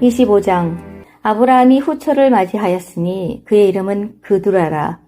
25장. 아브라함이 후처를 맞이하였으니 그의 이름은 그두라라.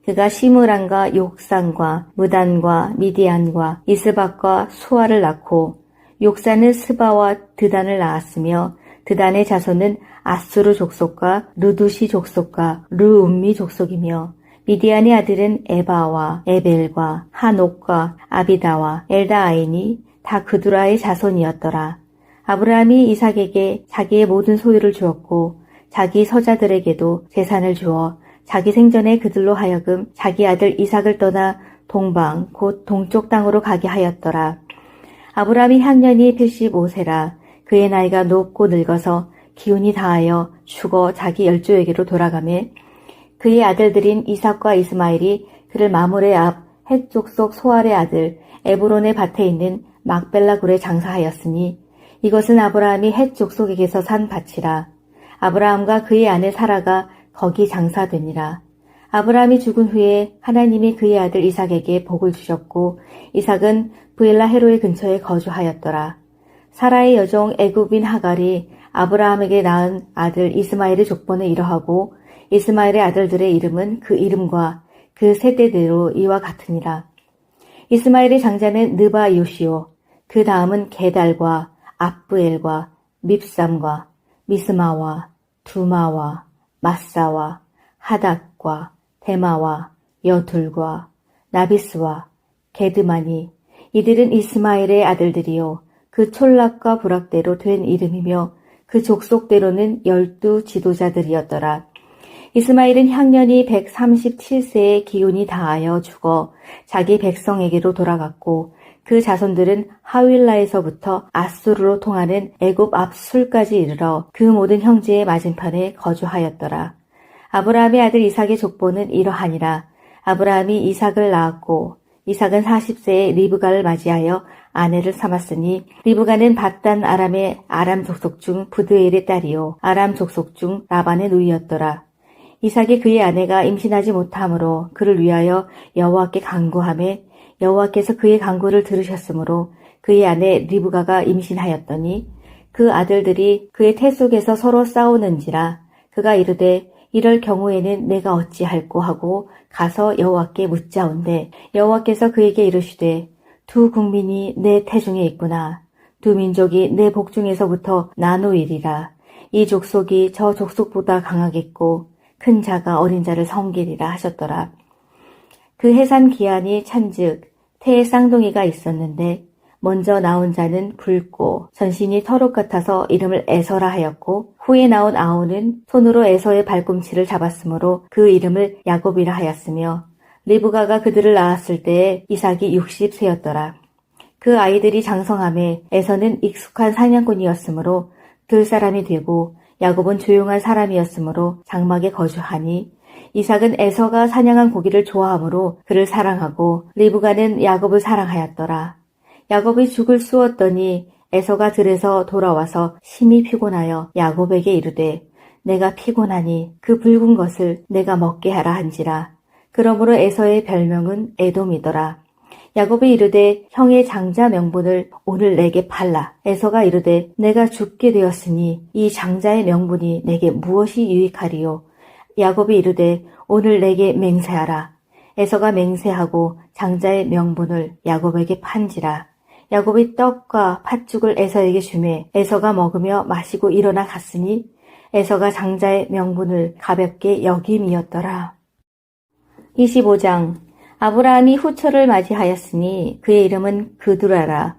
그가 시므란과 욕산과 무단과 미디안과 이스박과 수아를 낳고, 욕산은 스바와 드단을 낳았으며 드단의 자손은 아수르 족속과 르두시 족속과 르움미 족속이며, 미디안의 아들은 에바와 에벨과 하녹과 아비다와 엘다아이니 다 그두라의 자손이었더라. 아브라함이 이삭에게 자기의 모든 소유를 주었고 자기 서자들에게도 재산을 주어 자기 생전에 그들로 하여금 자기 아들 이삭을 떠나 동방 곧 동쪽 땅으로 가게 하였더라. 아브라함이 향년이 85세라. 그의 나이가 높고 늙어서 기운이 다하여 죽어 자기 열조에게로 돌아가매, 그의 아들들인 이삭과 이스마엘이 그를 마므레 앞 헷 족속 소알의 아들 에브론의 밭에 있는 막벨라 굴에 장사하였으니, 이것은 아브라함이 헷 족속에게서 산 밭이라. 아브라함과 그의 아내 사라가 거기 장사되니라. 아브라함이 죽은 후에 하나님이 그의 아들 이삭에게 복을 주셨고, 이삭은 브엘라 헤로의 근처에 거주하였더라. 사라의 여종 애굽인 하갈이 아브라함에게 낳은 아들 이스마엘의 족보는 이러하고, 이스마엘의 아들들의 이름은 그 이름과 그 세대대로 이와 같으니라. 이스마엘의 장자는 느바 요시오, 그 다음은 게달과 압브엘과 밉삼과 미스마와 두마와 마사와 하닥과 데마와 여둘과 나비스와 게드마니, 이들은 이스마엘의 아들들이요 그 촌락과 부락대로 된 이름이며 그 족속대로는 12 지도자들이었더라. 이스마엘은 향년이 137세의 기운이 다하여 죽어 자기 백성에게로 돌아갔고, 그 자손들은 하윌라에서부터 아수르로 통하는 애굽 앞술까지 이르러 그 모든 형제의 맞은편에 거주하였더라. 아브라함의 아들 이삭의 족보는 이러하니라. 아브라함이 이삭을 낳았고, 이삭은 40세에 리브가를 맞이하여 아내를 삼았으니, 리브가는 밧단 아람의 아람 족속 중 부드엘의 딸이요 아람 족속 중 라반의 누이였더라. 이삭이 그의 아내가 임신하지 못하므로 그를 위하여 여호와께 간구하매, 여호와께서 그의 간구를 들으셨으므로 그의 아내 리브가가 임신하였더니, 그 아들들이 그의 태 속에서 서로 싸우는지라. 그가 이르되 이럴 경우에는 내가 어찌할꼬 하고 가서 여호와께 묻자온대, 여호와께서 그에게 이르시되 두 국민이 내 태중에 있구나. 두 민족이 내 복중에서부터 나누이리라. 이 족속이 저 족속보다 강하겠고 큰 자가 어린 자를 섬기리라 하셨더라. 그 해산 기한이 찬즉 태에 쌍둥이가 있었는데, 먼저 나온 자는 붉고 전신이 털옷 같아서 이름을 에서라 하였고, 후에 나온 아우는 손으로 에서의 발꿈치를 잡았으므로 그 이름을 야곱이라 하였으며, 리브가가 그들을 낳았을 때에 이삭이 60세였더라. 그 아이들이 장성함에 에서는 익숙한 사냥꾼이었으므로 들 사람이 되고, 야곱은 조용한 사람이었으므로 장막에 거주하니, 이삭은 에서가 사냥한 고기를 좋아하므로 그를 사랑하고, 리브가는 야곱을 사랑하였더라. 야곱이 죽을 쑤었더니 에서가 들에서 돌아와서 심히 피곤하여 야곱에게 이르되, 내가 피곤하니 그 붉은 것을 내가 먹게 하라 한지라. 그러므로 에서의 별명은 에돔이더라. 야곱이 이르되 형의 장자 명분을 오늘 내게 팔라. 에서가 이르되 내가 죽게 되었으니 이 장자의 명분이 내게 무엇이 유익하리요. 야곱이 이르되 오늘 내게 맹세하라. 에서가 맹세하고 장자의 명분을 야곱에게 판지라. 야곱이 떡과 팥죽을 에서에게 주매 에서가 먹으며 마시고 일어나 갔으니, 에서가 장자의 명분을 가볍게 여김이었더라. 25장. 아브라함이 후처를 맞이하였으니 그의 이름은 그두라라.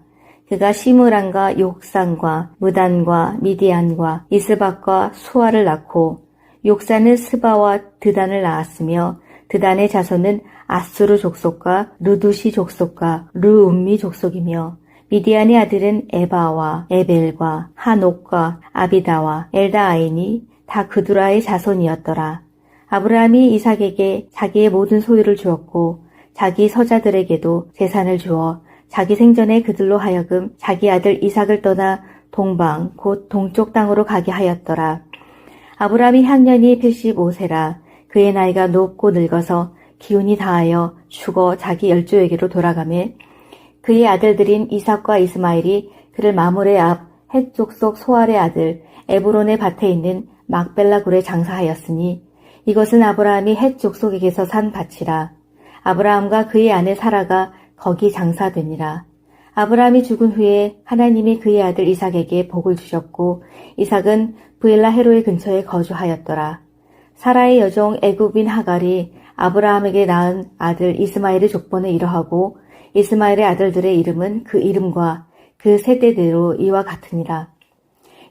그가 시므란과 욕산과 무단과 미디안과 이스박과 수아를 낳고, 욕산은 스바와 드단을 낳았으며 드단의 자손은 아수르 족속과 르두시 족속과 르움미 족속이며, 미디안의 아들은 에바와 에벨과 하녹과 아비다와 엘다아이니 다 그두라의 자손이었더라. 아브라함이 이삭에게 자기의 모든 소유를 주었고 자기 서자들에게도 재산을 주어 자기 생전에 그들로 하여금 자기 아들 이삭을 떠나 동방 곧 동쪽 땅으로 가게 하였더라. 아브라함이 향년이 85세라. 그의 나이가 높고 늙어서 기운이 다하여 죽어 자기 열조에게로 돌아가매, 그의 아들들인 이삭과 이스마엘이 그를 마므레 앞 헷 족속 소알의 아들 에브론의 밭에 있는 막벨라 굴에 장사하였으니 이것은 아브라함이 헷 족속에게서 산 밭이라. 아브라함과 그의 아내 사라가 거기 장사되니라. 아브라함이 죽은 후에 하나님이 그의 아들 이삭에게 복을 주셨고 이삭은 브엘라 헤로의 근처에 거주하였더라. 사라의 여종 애굽인 하갈이 아브라함에게 낳은 아들 이스마엘의 족보는 이러하고 이스마엘의 아들들의 이름은 그 이름과 그 세대대로 이와 같으니라.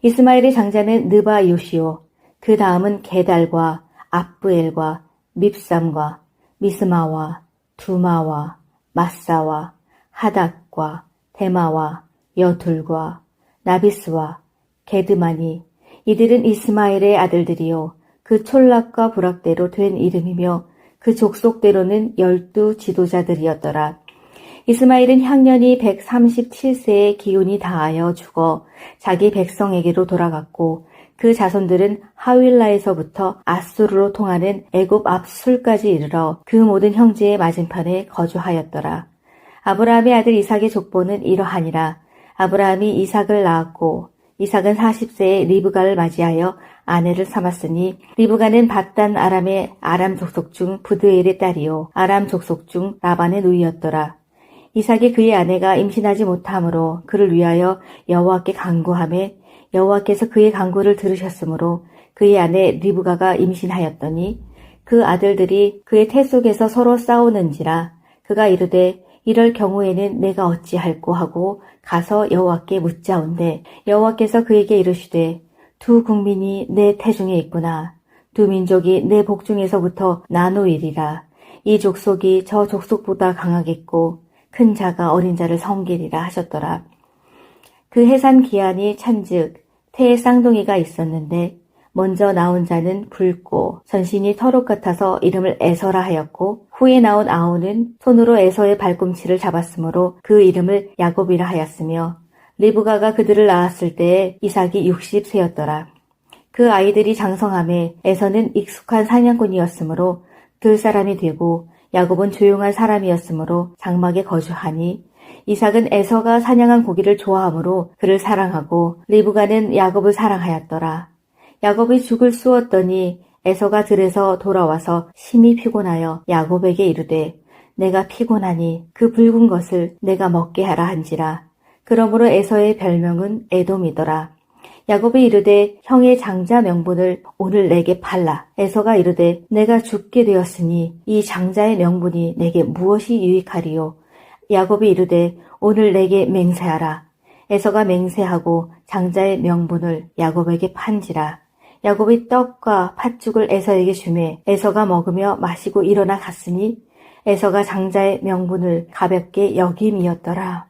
이스마엘의 장자는 느바 요시오, 그 다음은 게달과 압부엘과 밉삼과 미스마와 두마와 마사와 하닥과 데마와 여둘과 나비스와 게드마니, 이들은 이스마엘의 아들들이요 그 촌락과 부락대로 된 이름이며 그 족속대로는 12 지도자들이었더라. 이스마엘은 향년이 137세의 기운이 다하여 죽어 자기 백성에게로 돌아갔고 그 자손들은 하윌라에서부터 아수르로 통하는 애굽 앞술까지 이르러 그 모든 형제의 맞은편에 거주하였더라. 아브라함의 아들 이삭의 족보는 이러하니라. 아브라함이 이삭을 낳았고 이삭은 40세에 리브가를 맞이하여 아내를 삼았으니 리브가는 밧단 아람의 아람 족속 중 부드엘의 딸이요 아람 족속 중 라반의 누이였더라. 이삭이 그의 아내가 임신하지 못하므로 그를 위하여 여호와께 간구하매 여호와께서 그의 간구를 들으셨으므로 그의 아내 리브가가 임신하였더니 그 아들들이 그의 태 속에서 서로 싸우는지라. 그가 이르되 이럴 경우에는 내가 어찌할꼬 하고 가서 여호와께 묻자온대 여호와께서 그에게 이르시되 두 국민이 내 태중에 있구나. 두 민족이 내 복중에서부터 나누이리라. 이 족속이 저 족속보다 강하겠고 큰 자가 어린 자를 섬기리라 하셨더라. 그 해산 기한이 찬즉 태에 쌍둥이가 있었는데 먼저 나온 자는 붉고 전신이 털옷 같아서 이름을 에서라 하였고 후에 나온 아우는 손으로 에서의 발꿈치를 잡았으므로 그 이름을 야곱이라 하였으며 리브가가 그들을 낳았을 때에 이삭이 60세였더라. 그 아이들이 장성함에 에서는 익숙한 사냥꾼이었으므로 들 사람이 되고 야곱은 조용한 사람이었으므로 장막에 거주하니 이삭은 에서가 사냥한 고기를 좋아하므로 그를 사랑하고 리브가는 야곱을 사랑하였더라. 야곱이 죽을 쑤었더니 에서가 들에서 돌아와서 심히 피곤하여 야곱에게 이르되 내가 피곤하니 그 붉은 것을 내가 먹게 하라 한지라. 그러므로 에서의 별명은 에돔이더라. 야곱이 이르되 형의 장자 명분을 오늘 내게 팔라. 에서가 이르되 내가 죽게 되었으니 이 장자의 명분이 내게 무엇이 유익하리요. 야곱이 이르되 오늘 내게 맹세하라. 에서가 맹세하고 장자의 명분을 야곱에게 판지라. 야곱이 떡과 팥죽을 에서에게 주매 에서가 먹으며 마시고 일어나 갔으니 에서가 장자의 명분을 가볍게 여김이었더라.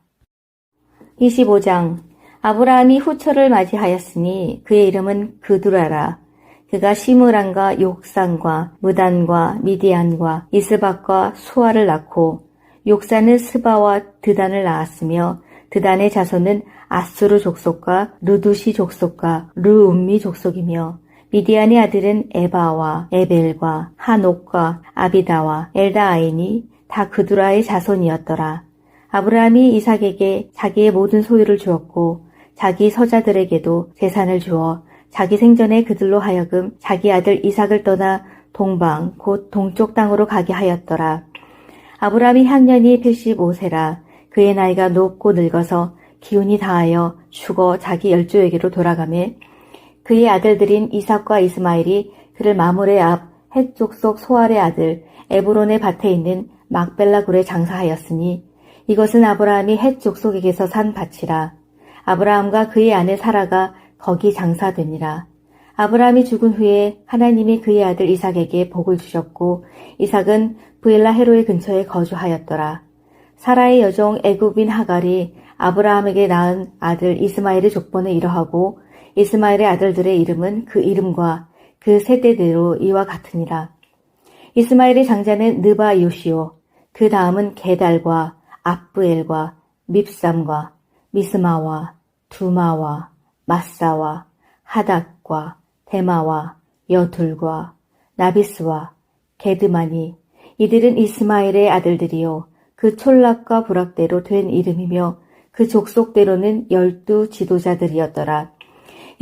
25장. 아브라함이 후처를 맞이하였으니 그의 이름은 그두라라. 그가 시므란과 욕산과 무단과 미디안과 이스박과 수아를 낳고 욕산은 스바와 드단을 낳았으며 드단의 자손은 아수르 족속과 루두시 족속과 르움미 족속이며 미디안의 아들은 에바와 에벨과 하녹과 아비다와 엘다아인이 다 그두라의 자손이었더라. 아브라함이 이삭에게 자기의 모든 소유를 주었고 자기 서자들에게도 재산을 주어 자기 생전에 그들로 하여금 자기 아들 이삭을 떠나 동방 곧 동쪽 땅으로 가게 하였더라. 아브라함이 향년이 85세라. 그의 나이가 높고 늙어서 기운이 다하여 죽어 자기 열조에게로 돌아가매 그의 아들들인 이삭과 이스마엘이 그를 마므레 앞 헷 족속 소알의 아들 에브론의 밭에 있는 막벨라 굴에 장사하였으니 이것은 아브라함이 헷 족속에게서 산 밭이라. 아브라함과 그의 아내 사라가 거기 장사되니라. 아브라함이 죽은 후에 하나님이 그의 아들 이삭에게 복을 주셨고 이삭은 브엘라 헤로의 근처에 거주하였더라. 사라의 여종 애굽인 하갈이 아브라함에게 낳은 아들 이스마엘의 족보는 이러하고 이스마엘의 아들들의 이름은 그 이름과 그 세대대로 이와 같으니라. 이스마엘의 장자는 느바 요시오, 그 다음은 게달과 압부엘과 밉삼과 미스마와 두마와 마사와 하닥과 데마와 여둘과 나비스와 게드마니, 이들은 이스마엘의 아들들이요 그 촌락과 부락대로 된 이름이며 그 족속대로는 12 지도자들이었더라.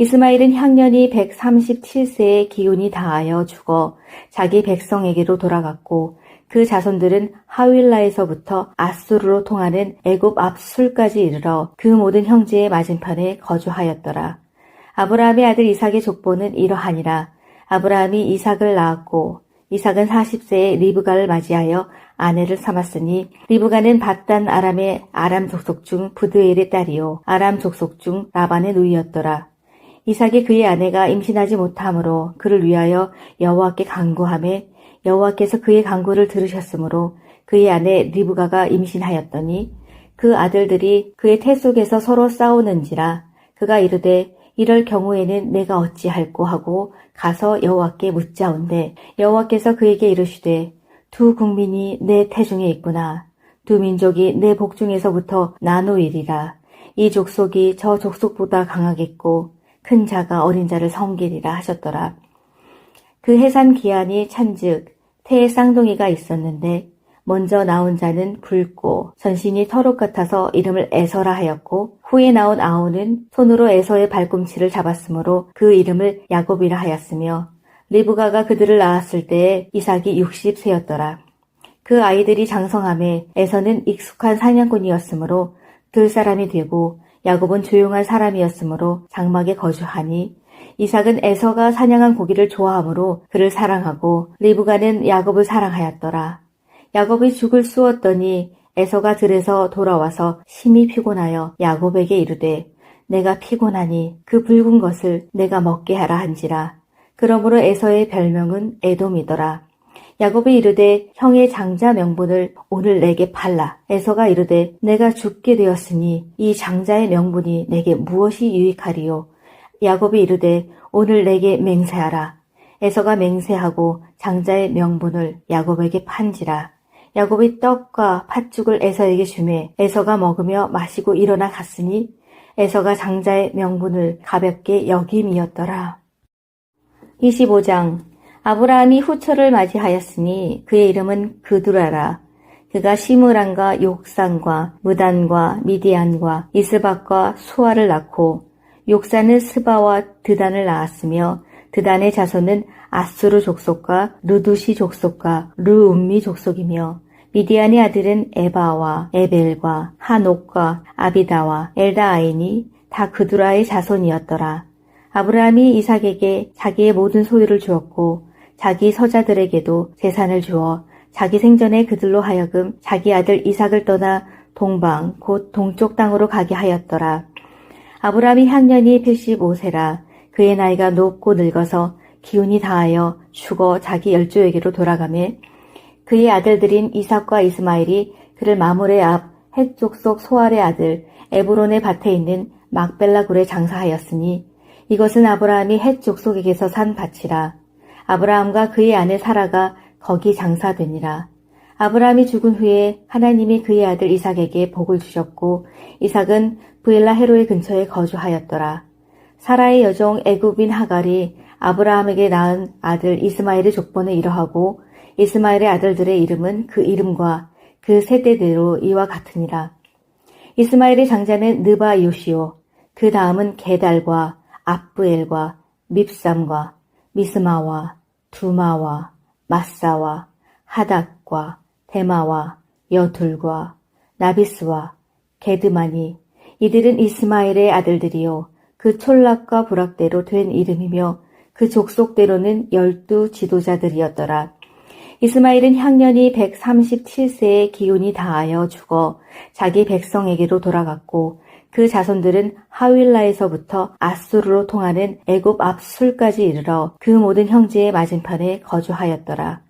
이스마엘은 향년이 137세의 기운이 다하여 죽어 자기 백성에게로 돌아갔고 그 자손들은 하윌라에서부터 아수르로 통하는 애굽 앞술까지 이르러 그 모든 형제의 맞은편에 거주하였더라. 아브라함의 아들 이삭의 족보는 이러하니라. 아브라함이 이삭을 낳았고 이삭은 40세에 리브가를 맞이하여 아내를 삼았으니 리브가는 밧단 아람의 아람 족속 중 부드엘의 딸이요 아람 족속 중 라반의 누이였더라. 이삭이 그의 아내가 임신하지 못하므로 그를 위하여 여호와께 간구하매 여호와께서 그의 간구를 들으셨으므로 그의 아내 리브가가 임신하였더니 그 아들들이 그의 태 속에서 서로 싸우는지라 그가 이르되 이럴 경우에는 내가 어찌할꼬 하고 가서 여호와께 묻자온대 여호와께서 그에게 이르시되 두 국민이 내 태중에 있구나. 두 민족이 내 복중에서부터 나누이리라. 이 족속이 저 족속보다 강하겠고 큰 자가 어린 자를 섬기리라 하셨더라. 그 해산 기한이 찬즉 태에 쌍둥이가 있었는데 먼저 나온 자는 붉고 전신이 털옷 같아서 이름을 에서라 하였고 후에 나온 아우는 손으로 에서의 발꿈치를 잡았으므로 그 이름을 야곱이라 하였으며 리브가가 그들을 낳았을 때에 이삭이 60세였더라. 그 아이들이 장성함에 에서는 익숙한 사냥꾼이었으므로 들 사람이 되고 야곱은 조용한 사람이었으므로 장막에 거주하니 이삭은 에서가 사냥한 고기를 좋아하므로 그를 사랑하고 리브가는 야곱을 사랑하였더라. 야곱이 죽을 쑤었더니 에서가 들에서 돌아와서 심히 피곤하여 야곱에게 이르되 내가 피곤하니 그 붉은 것을 내가 먹게 하라 한지라. 그러므로 에서의 별명은 에돔이더라. 야곱이 이르되 형의 장자 명분을 오늘 내게 팔라. 에서가 이르되 내가 죽게 되었으니 이 장자의 명분이 내게 무엇이 유익하리요. 야곱이 이르되 오늘 내게 맹세하라. 에서가 맹세하고 장자의 명분을 야곱에게 판지라. 야곱이 떡과 팥죽을 에서에게 주매 에서가 먹으며 마시고 일어나 갔으니 에서가 장자의 명분을 가볍게 여김이었더라. 25장 아브라함이 후처를 맞이하였으니 그의 이름은 그두라라. 그가 시므란과 욕산과 무단과 미디안과 이스박과 수아를 낳고 욕산은 스바와 드단을 낳았으며 드단의 자손은 아수르 족속과 루두시 족속과 르움미 족속이며 미디안의 아들은 에바와 에벨과 하녹과 아비다와 엘다아이니 다 그두라의 자손이었더라. 아브라함이 이삭에게 자기의 모든 소유를 주었고 자기 서자들에게도 재산을 주어 자기 생전에 그들로 하여금 자기 아들 이삭을 떠나 동방 곧 동쪽 땅으로 가게 하였더라. 아브라함이 향년이 85세라 그의 나이가 높고 늙어서 기운이 다하여 죽어 자기 열조에게로 돌아가매 그의 아들들인 이삭과 이스마엘이 그를 마물의 앞 헷 족속 소알의 아들 에브론의 밭에 있는 막벨라 굴에 장사하였으니 이것은 아브라함이 헷 족속에게서 산 밭이라. 아브라함과 그의 아내 사라가 거기 장사되니라. 아브라함이 죽은 후에 하나님이 그의 아들 이삭에게 복을 주셨고 이삭은 브엘라 헤로의 근처에 거주하였더라. 사라의 여종 애굽인 하갈이 아브라함에게 낳은 아들 이스마엘의 족보는 이러하고 이스마엘의 아들들의 이름은 그 이름과 그 세대대로 이와 같으니라. 이스마엘의 장자는 느바요시오 그 다음은 게달과 압브엘과 밉삼과 미스마와 두마와 마사와 하닥과 데마와 여둘과 나비스와 게드마니 이들은 이스마엘의 아들들이요 그 촌락과 부락대로 된 이름이며 그 족속대로는 12 지도자들이었더라. 이스마엘은 향년이 137세의 기운이 다하여 죽어 자기 백성에게로 돌아갔고 그 자손들은 하윌라에서부터 아수르로 통하는 애굽 앞술까지 이르러 그 모든 형제의 맞은편에 거주하였더라.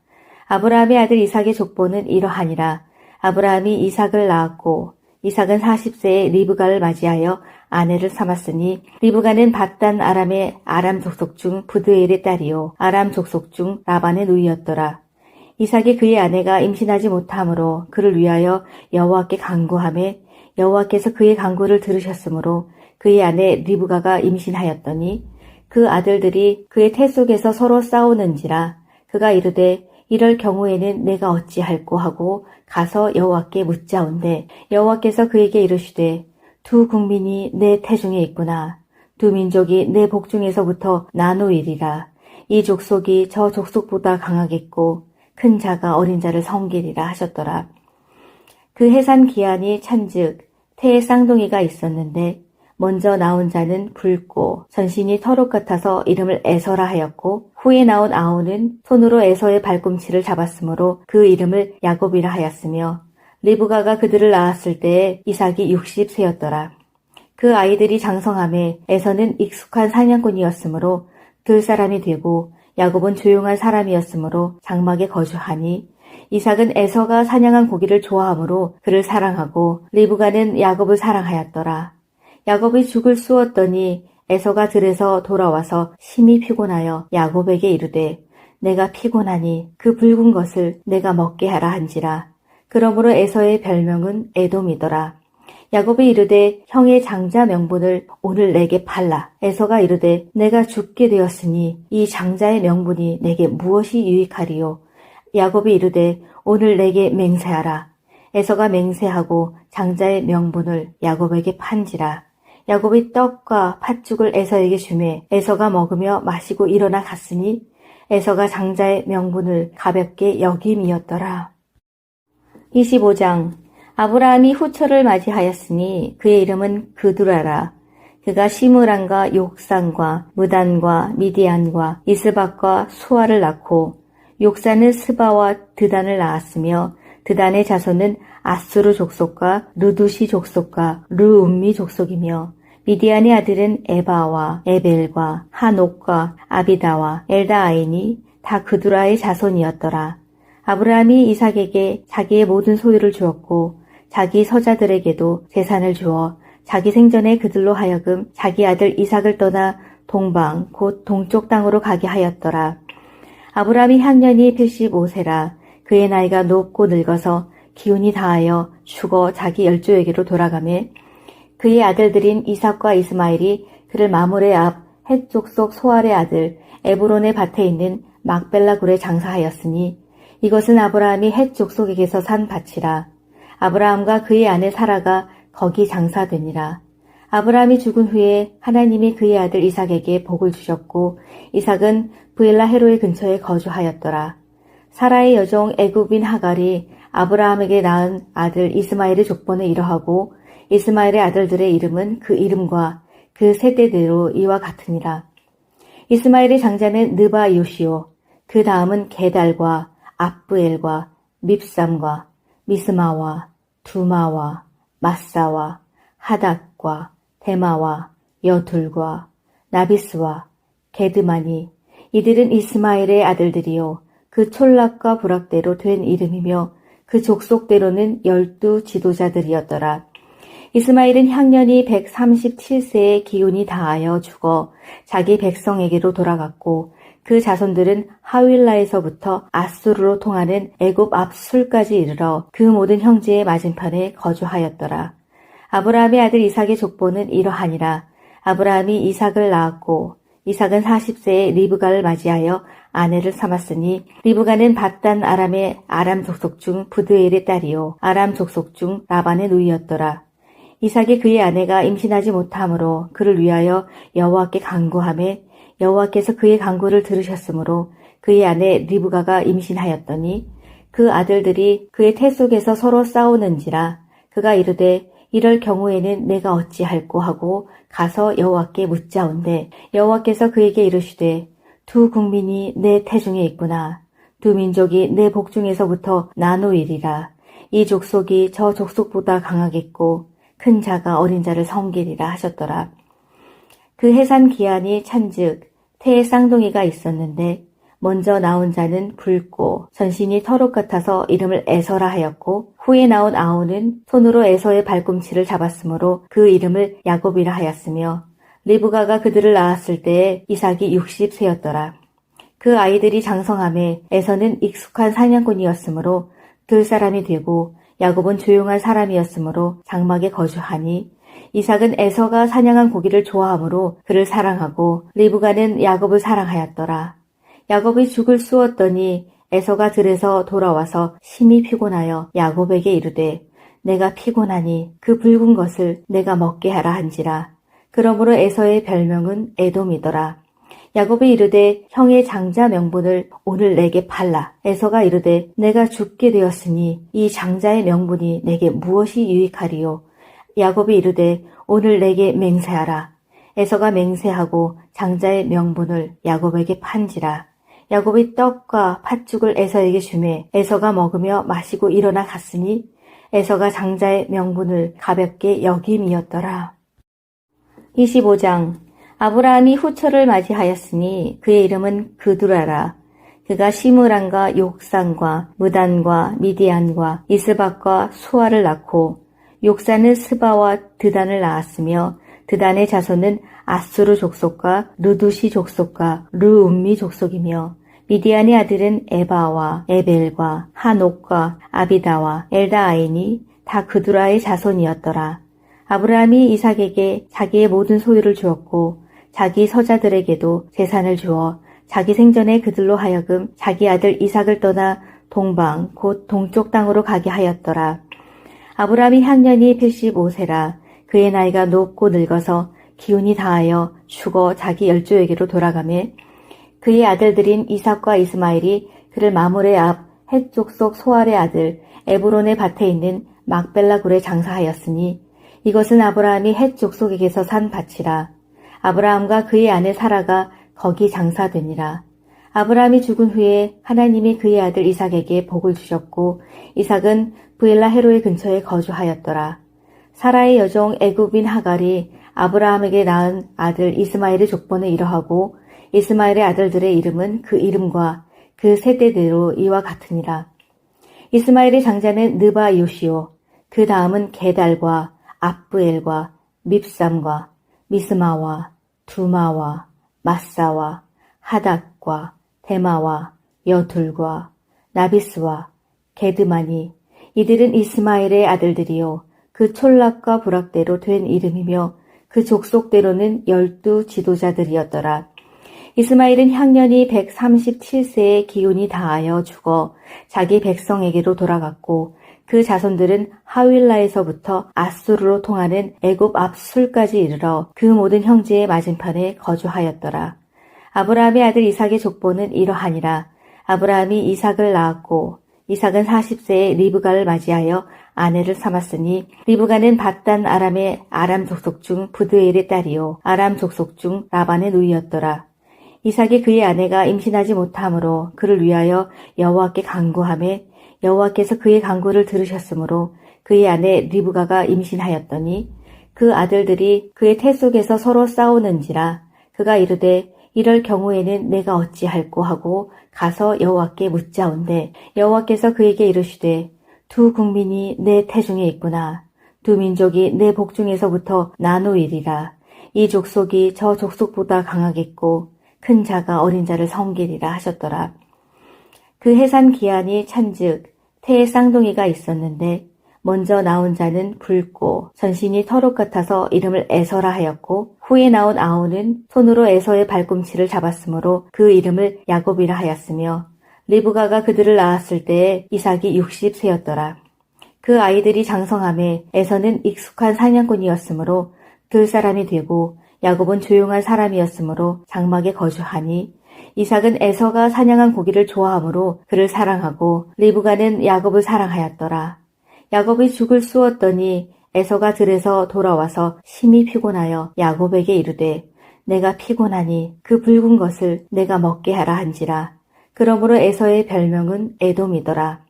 아브라함의 아들 이삭의 족보는 이러하니라. 아브라함이 이삭을 낳았고 이삭은 40세에 리브가를 맞이하여 아내를 삼았으니 리브가는 밧단 아람의 아람 족속 중 부드엘의 딸이요 아람 족속 중 라반의 누이였더라. 이삭이 그의 아내가 임신하지 못하므로 그를 위하여 여호와께 간구하매 여호와께서 그의 간구를 들으셨으므로 그의 아내 리브가가 임신하였더니 그 아들들이 그의 태 속에서 서로 싸우는지라 그가 이르되 이럴 경우에는 내가 어찌할꼬 하고 가서 여호와께 묻자온대 여호와께서 그에게 이르시되 두 국민이 내 태중에 있구나. 두 민족이 내 복중에서부터 나누이리라. 이 족속이 저 족속보다 강하겠고 큰 자가 어린 자를 섬기리라 하셨더라. 그 해산 기한이 찬즉 태의 쌍둥이가 있었는데 먼저 나온 자는 붉고 전신이 털옷 같아서 이름을 에서라 하였고 후에 나온 아우는 손으로 에서의 발꿈치를 잡았으므로 그 이름을 야곱이라 하였으며 리브가가 그들을 낳았을 때에 이삭이 60세였더라. 그 아이들이 장성함에 에서는 익숙한 사냥꾼이었으므로 들 사람이 되고 야곱은 조용한 사람이었으므로 장막에 거주하니 이삭은 에서가 사냥한 고기를 좋아하므로 그를 사랑하고 리브가는 야곱을 사랑하였더라. 야곱이 죽을 쑤었더니 에서가 들에서 돌아와서 심히 피곤하여 야곱에게 이르되 내가 피곤하니 그 붉은 것을 내가 먹게 하라 한지라. 그러므로 에서의 별명은 에돔이더라. 야곱이 이르되 형의 장자 명분을 오늘 내게 팔라. 에서가 이르되 내가 죽게 되었으니 이 장자의 명분이 내게 무엇이 유익하리요. 야곱이 이르되 오늘 내게 맹세하라. 에서가 맹세하고 장자의 명분을 야곱에게 판지라. 야곱이 떡과 팥죽을 에서에게 주매 에서가 먹으며 마시고 일어나 갔으니 에서가 장자의 명분을 가볍게 여김이었더라. 25장. 아브라함이 후처를 맞이하였으니 그의 이름은 그두라라. 그가 시므란과 욕산과 무단과 미디안과 이스박과 수아를 낳고 욕산은 스바와 드단을 낳았으며 드단의 자손은 아수르 족속과 르두시 족속과 르움미 족속이며 미디안의 아들은 에바와 에벨과 하녹과 아비다와 엘다아이니 다 그두라의 자손이었더라. 아브라함이 이삭에게 자기의 모든 소유를 주었고 자기 서자들에게도 재산을 주어 자기 생전에 그들로 하여금 자기 아들 이삭을 떠나 동방 곧 동쪽 땅으로 가게 하였더라. 아브라함이 향년이 85세라. 그의 나이가 높고 늙어서 기운이 다하여 죽어 자기 열조에게로 돌아가매 그의 아들들인 이삭과 이스마엘이 그를 마므레 앞 헷 족속 소알의 아들 에브론의 밭에 있는 막벨라 굴에 장사하였으니 이것은 아브라함이 헷 족속에게서 산 밭이라. 아브라함과 그의 아내 사라가 거기 장사되니라. 아브라함이 죽은 후에 하나님이 그의 아들 이삭에게 복을 주셨고 이삭은 브엘라 헤로의 근처에 거주하였더라. 사라의 여종 애굽인 하갈이 아브라함에게 낳은 아들 이스마엘의 족보는 이러하고 이스마엘의 아들들의 이름은 그 이름과 그 세대대로 이와 같으니라. 이스마엘의 장자는 느바 요시오, 그 다음은 게달과 압브엘과 밉삼과 미스마와 두마와 마사와 하닷과 데마와 여둘과 나비스와 게드마니 이들은 이스마엘의 아들들이요 그 촌락과 부락대로 된 이름이며 그 족속대로는 12 지도자들이었더라. 이스마엘은 향년이 137세의 기운이 다하여 죽어 자기 백성에게로 돌아갔고 그 자손들은 하윌라에서부터 아수르로 통하는 애굽 앞술까지 이르러 그 모든 형제의 맞은편에 거주하였더라. 아브라함의 아들 이삭의 족보는 이러하니라. 아브라함이 이삭을 낳았고 이삭은 40세에 리브가를 맞이하여 아내를 삼았으니 리브가는 밧단 아람의 아람 족속 중 부드엘의 딸이요 아람 족속 중 라반의 누이였더라. 이삭이 그의 아내가 임신하지 못하므로 그를 위하여 여호와께 간구하매 여호와께서 그의 간구를 들으셨으므로 그의 아내 리브가가 임신하였더니 그 아들들이 그의 태 속에서 서로 싸우는지라. 그가 이르되 이럴 경우에는 내가 어찌할꼬 하고 가서 여호와께 묻자온대 여호와께서 그에게 이르시되 두 국민이 내 태중에 있구나. 두 민족이 내 복중에서부터 나누이리라. 이 족속이 저 족속보다 강하겠고 큰 자가 어린 자를 섬기리라 하셨더라. 그 해산 기한이 찬즉 태의 쌍둥이가 있었는데 먼저 나온 자는 붉고 전신이 털옷 같아서 이름을 에서라 하였고 후에 나온 아우는 손으로 에서의 발꿈치를 잡았으므로 그 이름을 야곱이라 하였으며 리브가가 그들을 낳았을 때에 이삭이 60세였더라. 그 아이들이 장성함에 에서는 익숙한 사냥꾼이었으므로 들 사람이 되고 야곱은 조용한 사람이었으므로 장막에 거주하니 이삭은 에서가 사냥한 고기를 좋아하므로 그를 사랑하고 리브가는 야곱을 사랑하였더라. 야곱이 죽을 쑤었더니 에서가 들에서 돌아와서 심히 피곤하여 야곱에게 이르되 내가 피곤하니 그 붉은 것을 내가 먹게 하라 한지라. 그러므로 에서의 별명은 에돔이더라. 야곱이 이르되 형의 장자 명분을 오늘 내게 팔라. 에서가 이르되 내가 죽게 되었으니 이 장자의 명분이 내게 무엇이 유익하리요. 야곱이 이르되 오늘 내게 맹세하라. 에서가 맹세하고 장자의 명분을 야곱에게 판지라. 야곱이 떡과 팥죽을 에서에게 주매 에서가 먹으며 마시고 일어나 갔으니 에서가 장자의 명분을 가볍게 여김이었더라. 25장 아브라함이 후처를 맞이하였으니 그의 이름은 그두라라. 그가 시므란과 욕산과 무단과 미디안과 이스박과 수아를 낳고 욕산은 스바와 드단을 낳았으며 드단의 자손은 아수르 족속과 르두시 족속과 르움미 족속이며 미디안의 아들은 에바와 에벨과 하녹과 아비다와 엘다아이니 다 그두라의 자손이었더라. 아브라함이 이삭에게 자기의 모든 소유를 주었고 자기 서자들에게도 재산을 주어 자기 생전에 그들로 하여금 자기 아들 이삭을 떠나 동방 곧 동쪽 땅으로 가게 하였더라. 아브라함이 향년이 85세라. 그의 나이가 높고 늙어서 기운이 다하여 죽어 자기 열조에게로 돌아가매 그의 아들들인 이삭과 이스마엘이 그를 마므레 앞 헷 족속 소알의 아들 에브론의 밭에 있는 막벨라 굴에 장사하였으니 이것은 아브라함이 헷 족속에게서 산 밭이라. 아브라함과 그의 아내 사라가 거기 장사되니라. 아브라함이 죽은 후에 하나님이 그의 아들 이삭에게 복을 주셨고 이삭은 브엘라 헤로의 근처에 거주하였더라. 사라의 여종 애굽인 하갈이 아브라함에게 낳은 아들 이스마엘의 족보는 이러하고 이스마엘의 아들들의 이름은 그 이름과 그 세대대로 이와 같으니라. 이스마엘의 장자는 느바 요시오, 그 다음은 게달과 압부엘과 밉삼과 미스마와 두마와 마사와 하닷과 데마와 여둘과 나비스와 게드마니 이들은 이스마엘의 아들들이요 그 촌락과 부락대로 된 이름이며 그 족속대로는 12 지도자들이었더라. 이스마엘은 향년이 137세의 기운이 다하여 죽어 자기 백성에게로 돌아갔고 그 자손들은 하윌라에서부터 아수르로 통하는 애굽 앞술까지 이르러 그 모든 형제의 맞은편에 거주하였더라. 아브라함의 아들 이삭의 족보는 이러하니라. 아브라함이 이삭을 낳았고 이삭은 40세에 리브가를 맞이하여 아내를 삼았으니 리브가는 밧단 아람의 아람 족속 중 부드엘의 딸이요 아람 족속 중 라반의 누이였더라. 이삭이 그의 아내가 임신하지 못하므로 그를 위하여 여호와께 간구하매 여호와께서 그의 간구를 들으셨으므로 그의 아내 리브가가 임신하였더니 그 아들들이 그의 태 속에서 서로 싸우는지라. 그가 이르되 이럴 경우에는 내가 어찌할꼬 하고 가서 여호와께 묻자온대 여호와께서 그에게 이르시되 두 국민이 내 태중에 있구나. 두 민족이 내 복중에서부터 나누이리라. 이 족속이 저 족속보다 강하겠고 큰 자가 어린 자를 섬기리라 하셨더라. 그 해산 기한이 찬즉 태에 쌍둥이가 있었는데 먼저 나온 자는 붉고 전신이 털옷 같아서 이름을 에서라 하였고 후에 나온 아우는 손으로 에서의 발꿈치를 잡았으므로 그 이름을 야곱이라 하였으며 리브가가 그들을 낳았을 때에 이삭이 60세였더라. 그 아이들이 장성함에 에서는 익숙한 사냥꾼이었으므로 들사람이 되고 야곱은 조용한 사람이었으므로 장막에 거주하니 이삭은 에서가 사냥한 고기를 좋아하므로 그를 사랑하고 리브가는 야곱을 사랑하였더라. 야곱이 죽을 쑤었더니 에서가 들에서 돌아와서 심히 피곤하여 야곱에게 이르되 내가 피곤하니 그 붉은 것을 내가 먹게 하라 한지라. 그러므로 에서의 별명은 에돔이더라.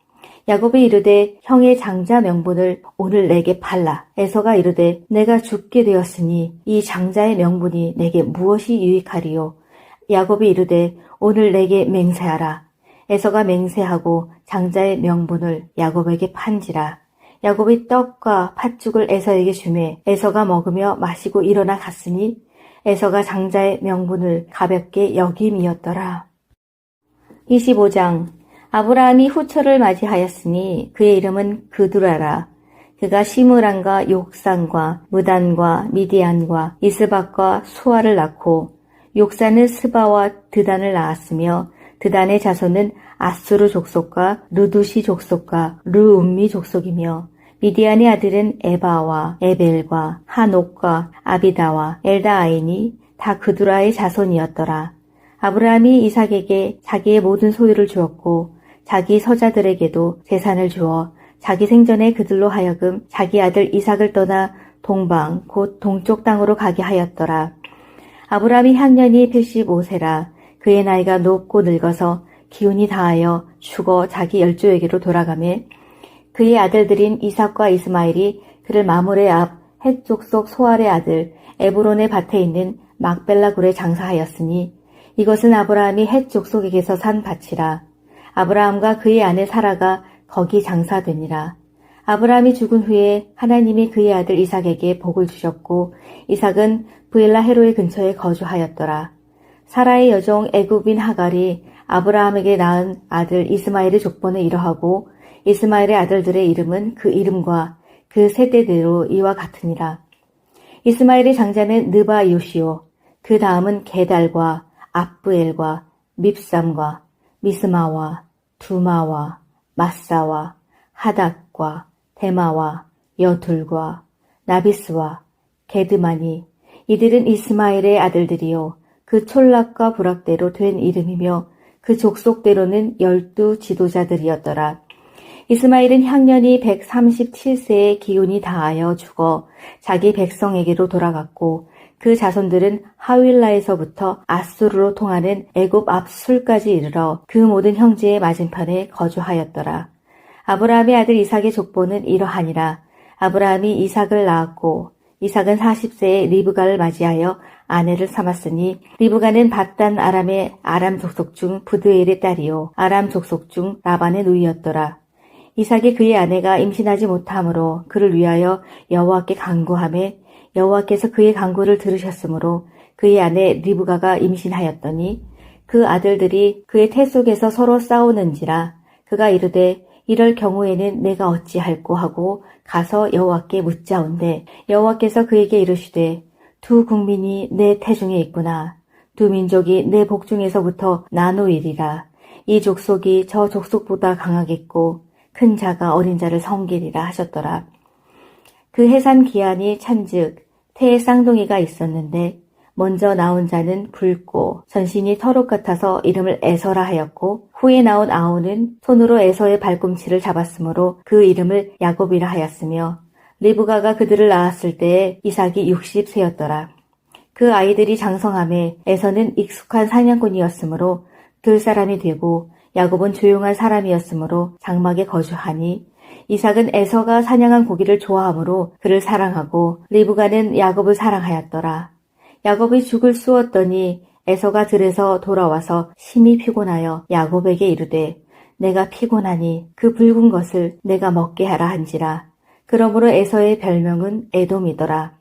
야곱이 이르되 형의 장자 명분을 오늘 내게 팔라. 에서가 이르되 내가 죽게 되었으니 이 장자의 명분이 내게 무엇이 유익하리요. 야곱이 이르되 오늘 내게 맹세하라. 에서가 맹세하고 장자의 명분을 야곱에게 판지라. 야곱이 떡과 팥죽을 에서에게 주매 에서가 먹으며 마시고 일어나 갔으니 에서가 장자의 명분을 가볍게 여김이었더라. 25장 아브라함이 후처를 맞이하였으니 그의 이름은 그두라라. 그가 시므란과 욕산과 무단과 미디안과 이스박과 수아를 낳고 욕산은 스바와 드단을 낳았으며 드단의 자손은 아수르 족속과 르두시 족속과 르움미 족속이며 미디안의 아들은 에바와 에벨과 하녹과 아비다와 엘다아인이 다 그두라의 자손이었더라. 아브라함이 이삭에게 자기의 모든 소유를 주었고 자기 서자들에게도 재산을 주어 자기 생전에 그들로 하여금 자기 아들 이삭을 떠나 동방 곧 동쪽 땅으로 가게 하였더라. 아브라함이 향년이 85세라. 그의 나이가 높고 늙어서 기운이 다하여 죽어 자기 열조에게로 돌아가매 그의 아들들인 이삭과 이스마엘이 그를 마므레 앞 헷 족속 소알의 아들 에브론의 밭에 있는 막벨라 굴에 장사하였으니 이것은 아브라함이 헷 족속에게서 산 밭이라. 아브라함과 그의 아내 사라가 거기 장사되니라. 아브라함이 죽은 후에 하나님이 그의 아들 이삭에게 복을 주셨고 이삭은 브엘라 헤로의 근처에 거주하였더라. 사라의 여종 애굽인 하갈이 아브라함에게 낳은 아들 이스마엘의 족보는 이러하고 이스마엘의 아들들의 이름은 그 이름과 그 세대대로 이와 같으니라. 이스마엘의 장자는 느바 요시오, 그 다음은 게달과 압브엘과 밉삼과 미스마와 두마와 마사와 하닥과 데마와 여둘과 나비스와 게드마니 이들은 이스마엘의 아들들이요 그 촌락과 부락대로 된 이름이며 그 족속대로는 12 지도자들이었더라. 이스마엘은 향년이 137세의 기운이 다하여 죽어 자기 백성에게로 돌아갔고 그 자손들은 하윌라에서부터 아수르로 통하는 애굽 앞술까지 이르러 그 모든 형제의 맞은편에 거주하였더라. 아브라함의 아들 이삭의 족보는 이러하니라. 아브라함이 이삭을 낳았고 이삭은 40세에 리브가를 맞이하여 아내를 삼았으니 리브가는 밧단 아람의 아람 족속 중 부드엘의 딸이요 아람 족속 중 라반의 누이였더라. 이삭이 그의 아내가 임신하지 못하므로 그를 위하여 여호와께 간구하매 여호와께서 그의 간구를 들으셨으므로 그의 아내 리브가가 임신하였더니 그 아들들이 그의 태 속에서 서로 싸우는지라 그가 이르되 이럴 경우에는 내가 어찌할꼬 하고 가서 여호와께 묻자온대 여호와께서 그에게 이르시되 두 국민이 내 태중에 있구나. 두 민족이 내 복중에서부터 나누이리라. 이 족속이 저 족속보다 강하겠고 큰 자가 어린 자를 섬기리라 하셨더라. 그 해산 기한이 찬즉 태에 쌍둥이가 있었는데 먼저 나온 자는 붉고 전신이 털옷 같아서 이름을 에서라 하였고 후에 나온 아우는 손으로 에서의 발꿈치를 잡았으므로 그 이름을 야곱이라 하였으며 리브가가 그들을 낳았을 때에 이삭이 60세였더라. 그 아이들이 장성함에 에서는 익숙한 사냥꾼이었으므로 들 사람이 되고 야곱은 조용한 사람이었으므로 장막에 거주하니 이삭은 에서가 사냥한 고기를 좋아하므로 그를 사랑하고 리브가는 야곱을 사랑하였더라. 야곱이 죽을 쑤었더니 에서가 들에서 돌아와서 심히 피곤하여 야곱에게 이르되 내가 피곤하니 그 붉은 것을 내가 먹게 하라 한지라. 그러므로 에서의 별명은 에돔이더라.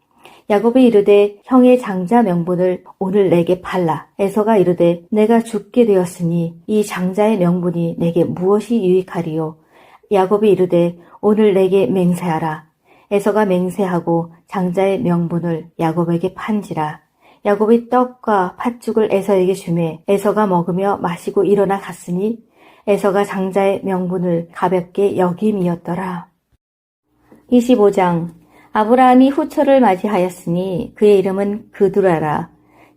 야곱이 이르되 형의 장자 명분을 오늘 내게 팔라. 에서가 이르되 내가 죽게 되었으니 이 장자의 명분이 내게 무엇이 유익하리요. 야곱이 이르되 오늘 내게 맹세하라. 에서가 맹세하고 장자의 명분을 야곱에게 판지라. 야곱이 떡과 팥죽을 에서에게 주매 에서가 먹으며 마시고 일어나 갔으니 에서가 장자의 명분을 가볍게 여김이었더라. 25장 아브라함이 후처를 맞이하였으니 그의 이름은 그두라라.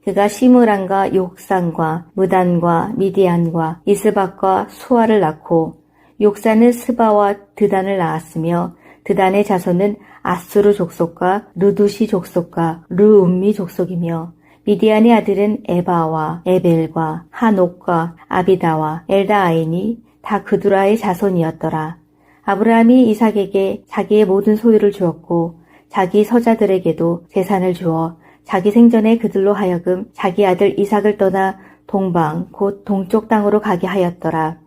그가 시므란과 욕산과 무단과 미디안과 이스박과 수아를 낳고 욕산은 스바와 드단을 낳았으며 드단의 자손은 아수르 족속과 르두시 족속과 르움미 족속이며 미디안의 아들은 에바와 에벨과 하녹과 아비다와 엘다아인이 다 그두라의 자손이었더라. 아브라함이 이삭에게 자기의 모든 소유를 주었고 자기 서자들에게도 재산을 주어 자기 생전에 그들로 하여금 자기 아들 이삭을 떠나 동방 곧 동쪽 땅으로 가게 하였더라.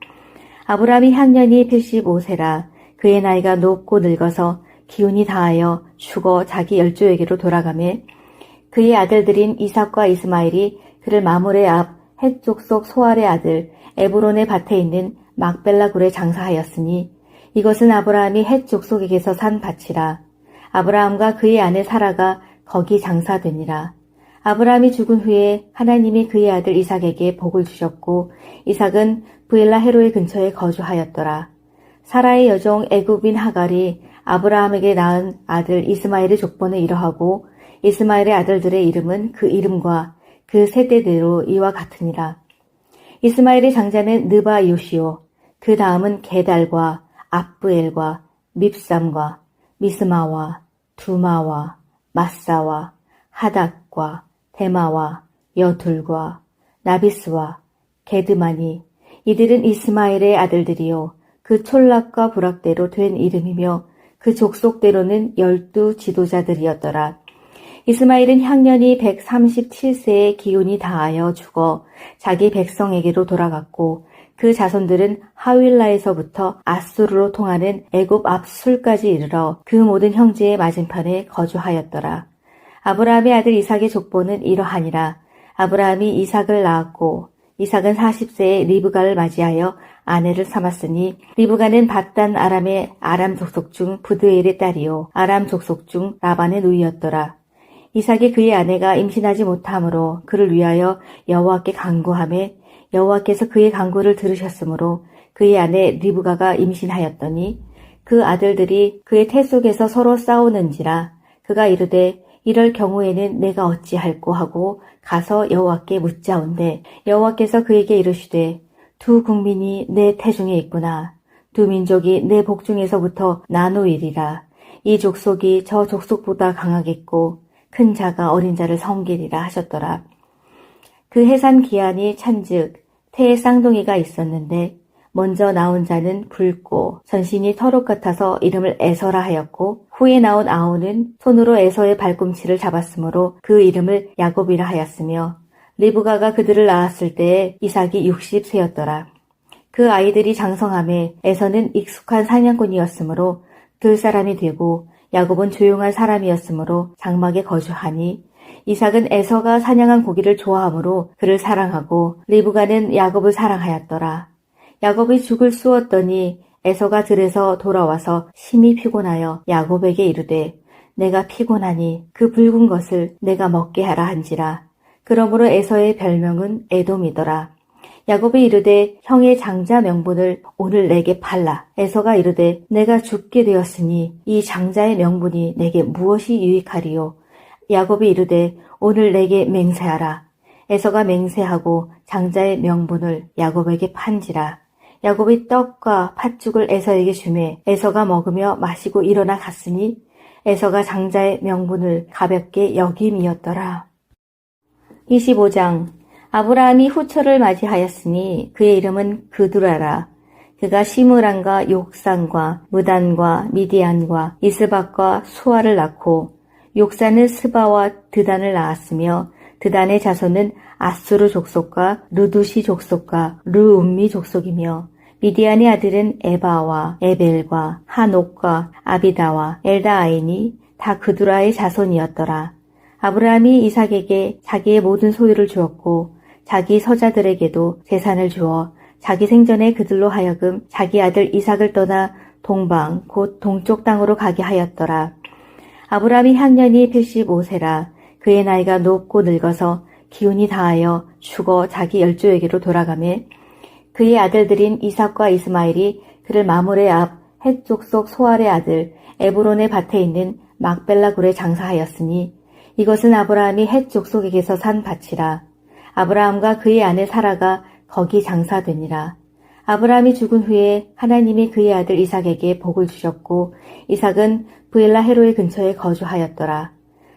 아브라함이 향년이 85세라. 그의 나이가 높고 늙어서 기운이 다하여 죽어 자기 열조에게로 돌아가매 그의 아들들인 이삭과 이스마엘이 그를 마므레 앞 헷 족속 소알의 아들 에브론의 밭에 있는 막벨라 굴에 장사하였으니 이것은 아브라함이 헷 족속에게서 산 밭이라. 아브라함과 그의 아내 사라가 거기 장사되니라. 아브라함이 죽은 후에 하나님이 그의 아들 이삭에게 복을 주셨고 이삭은 브엘라 헤로의 근처에 거주하였더라. 사라의 여종 애굽인 하갈이 아브라함에게 낳은 아들 이스마엘의 족보는 이러하고 이스마엘의 아들들의 이름은 그 이름과 그 세대대로 이와 같으니라. 이스마엘의 장자는 느바요시요 그 다음은 게달과 압브엘과 밉삼과 미스마와 두마와 마사와 하닥과 데마와 여둘과 나비스와 게드마니 이들은 이스마엘의 아들들이요 그 촌락과 부락대로 된 이름이며 그 족속대로는 12 지도자들이었더라. 이스마엘은 향년이 137세의 기운이 다하여 죽어 자기 백성에게로 돌아갔고 그 자손들은 하윌라에서부터 아수르로 통하는 애굽 앞술까지 이르러 그 모든 형제의 맞은편에 거주하였더라. 아브라함의 아들 이삭의 족보는 이러하니라. 아브라함이 이삭을 낳았고 이삭은 40세에 리브가를 맞이하여 아내를 삼았으니 리브가는 밧단 아람의 아람 족속 중 부드엘의 딸이요 아람 족속 중 라반의 누이였더라. 이삭이 그의 아내가 임신하지 못하므로 그를 위하여 여호와께 간구하매 여호와께서 그의 간구를 들으셨으므로 그의 아내 리브가가 임신하였더니 그 아들들이 그의 태 속에서 서로 싸우는지라 그가 이르되 이럴 경우에는 내가 어찌할꼬 하고 가서 여호와께 묻자온대 여호와께서 그에게 이르시되 두 국민이 내 태중에 있구나. 두 민족이 내 복중에서부터 나누이리라. 이 족속이 저 족속보다 강하겠고 큰 자가 어린 자를 섬기리라 하셨더라. 그 해산 기한이 찬즉 태에 쌍둥이가 있었는데 먼저 나온 자는 붉고 전신이 털옷 같아서 이름을 에서라 하였고 후에 나온 아우는 손으로 에서의 발꿈치를 잡았으므로 그 이름을 야곱이라 하였으며 리브가가 그들을 낳았을 때에 이삭이 60세였더라. 그 아이들이 장성함에 에서는 익숙한 사냥꾼이었으므로 들 사람이 되고 야곱은 조용한 사람이었으므로 장막에 거주하니 이삭은 에서가 사냥한 고기를 좋아하므로 그를 사랑하고 리브가는 야곱을 사랑하였더라. 야곱이 죽을 쑤었더니 에서가 들에서 돌아와서 심히 피곤하여 야곱에게 이르되 내가 피곤하니 그 붉은 것을 내가 먹게 하라 한지라. 그러므로 에서의 별명은 에돔이더라. 야곱이 이르되 형의 장자 명분을 오늘 내게 팔라. 에서가 이르되 내가 죽게 되었으니 이 장자의 명분이 내게 무엇이 유익하리요. 야곱이 이르되 오늘 내게 맹세하라. 에서가 맹세하고 장자의 명분을 야곱에게 판지라. 야곱이 떡과 팥죽을 에서에게 주매 에서가 먹으며 마시고 일어나 갔으니 에서가 장자의 명분을 가볍게 여김이었더라. 25장 아브라함이 후처를 맞이하였으니 그의 이름은 그두라라. 그가 시므란과 욕산과 무단과 미디안과 이스박과 수아를 낳고 욕산은 스바와 드단을 낳았으며 드단의 자손은 아수르 족속과 르두시 족속과 르움미 족속이며 미디안의 아들은 에바와 에벨과 하녹과 아비다와 엘다아인이 다 그두라의 자손이었더라. 아브라함이 이삭에게 자기의 모든 소유를 주었고 자기 서자들에게도 재산을 주어 자기 생전에 그들로 하여금 자기 아들 이삭을 떠나 동방 곧 동쪽 땅으로 가게 하였더라. 아브라함이 향년이 85세라. 그의 나이가 높고 늙어서 기운이 다하여 죽어 자기 열조에게로 돌아가매 그의 아들들인 이삭과 이스마엘이 그를 마물의 앞 헷 족속 소알의 아들 에브론의 밭에 있는 막벨라 굴에 장사하였으니 이것은 아브라함이 헷 족속에게서 산 밭이라. 아브라함과 그의 아내 사라가 거기 장사되니라. 아브라함이 죽은 후에 하나님이 그의 아들 이삭에게 복을 주셨고 이삭은 브엘라 헤로의 근처에 거주하였더라.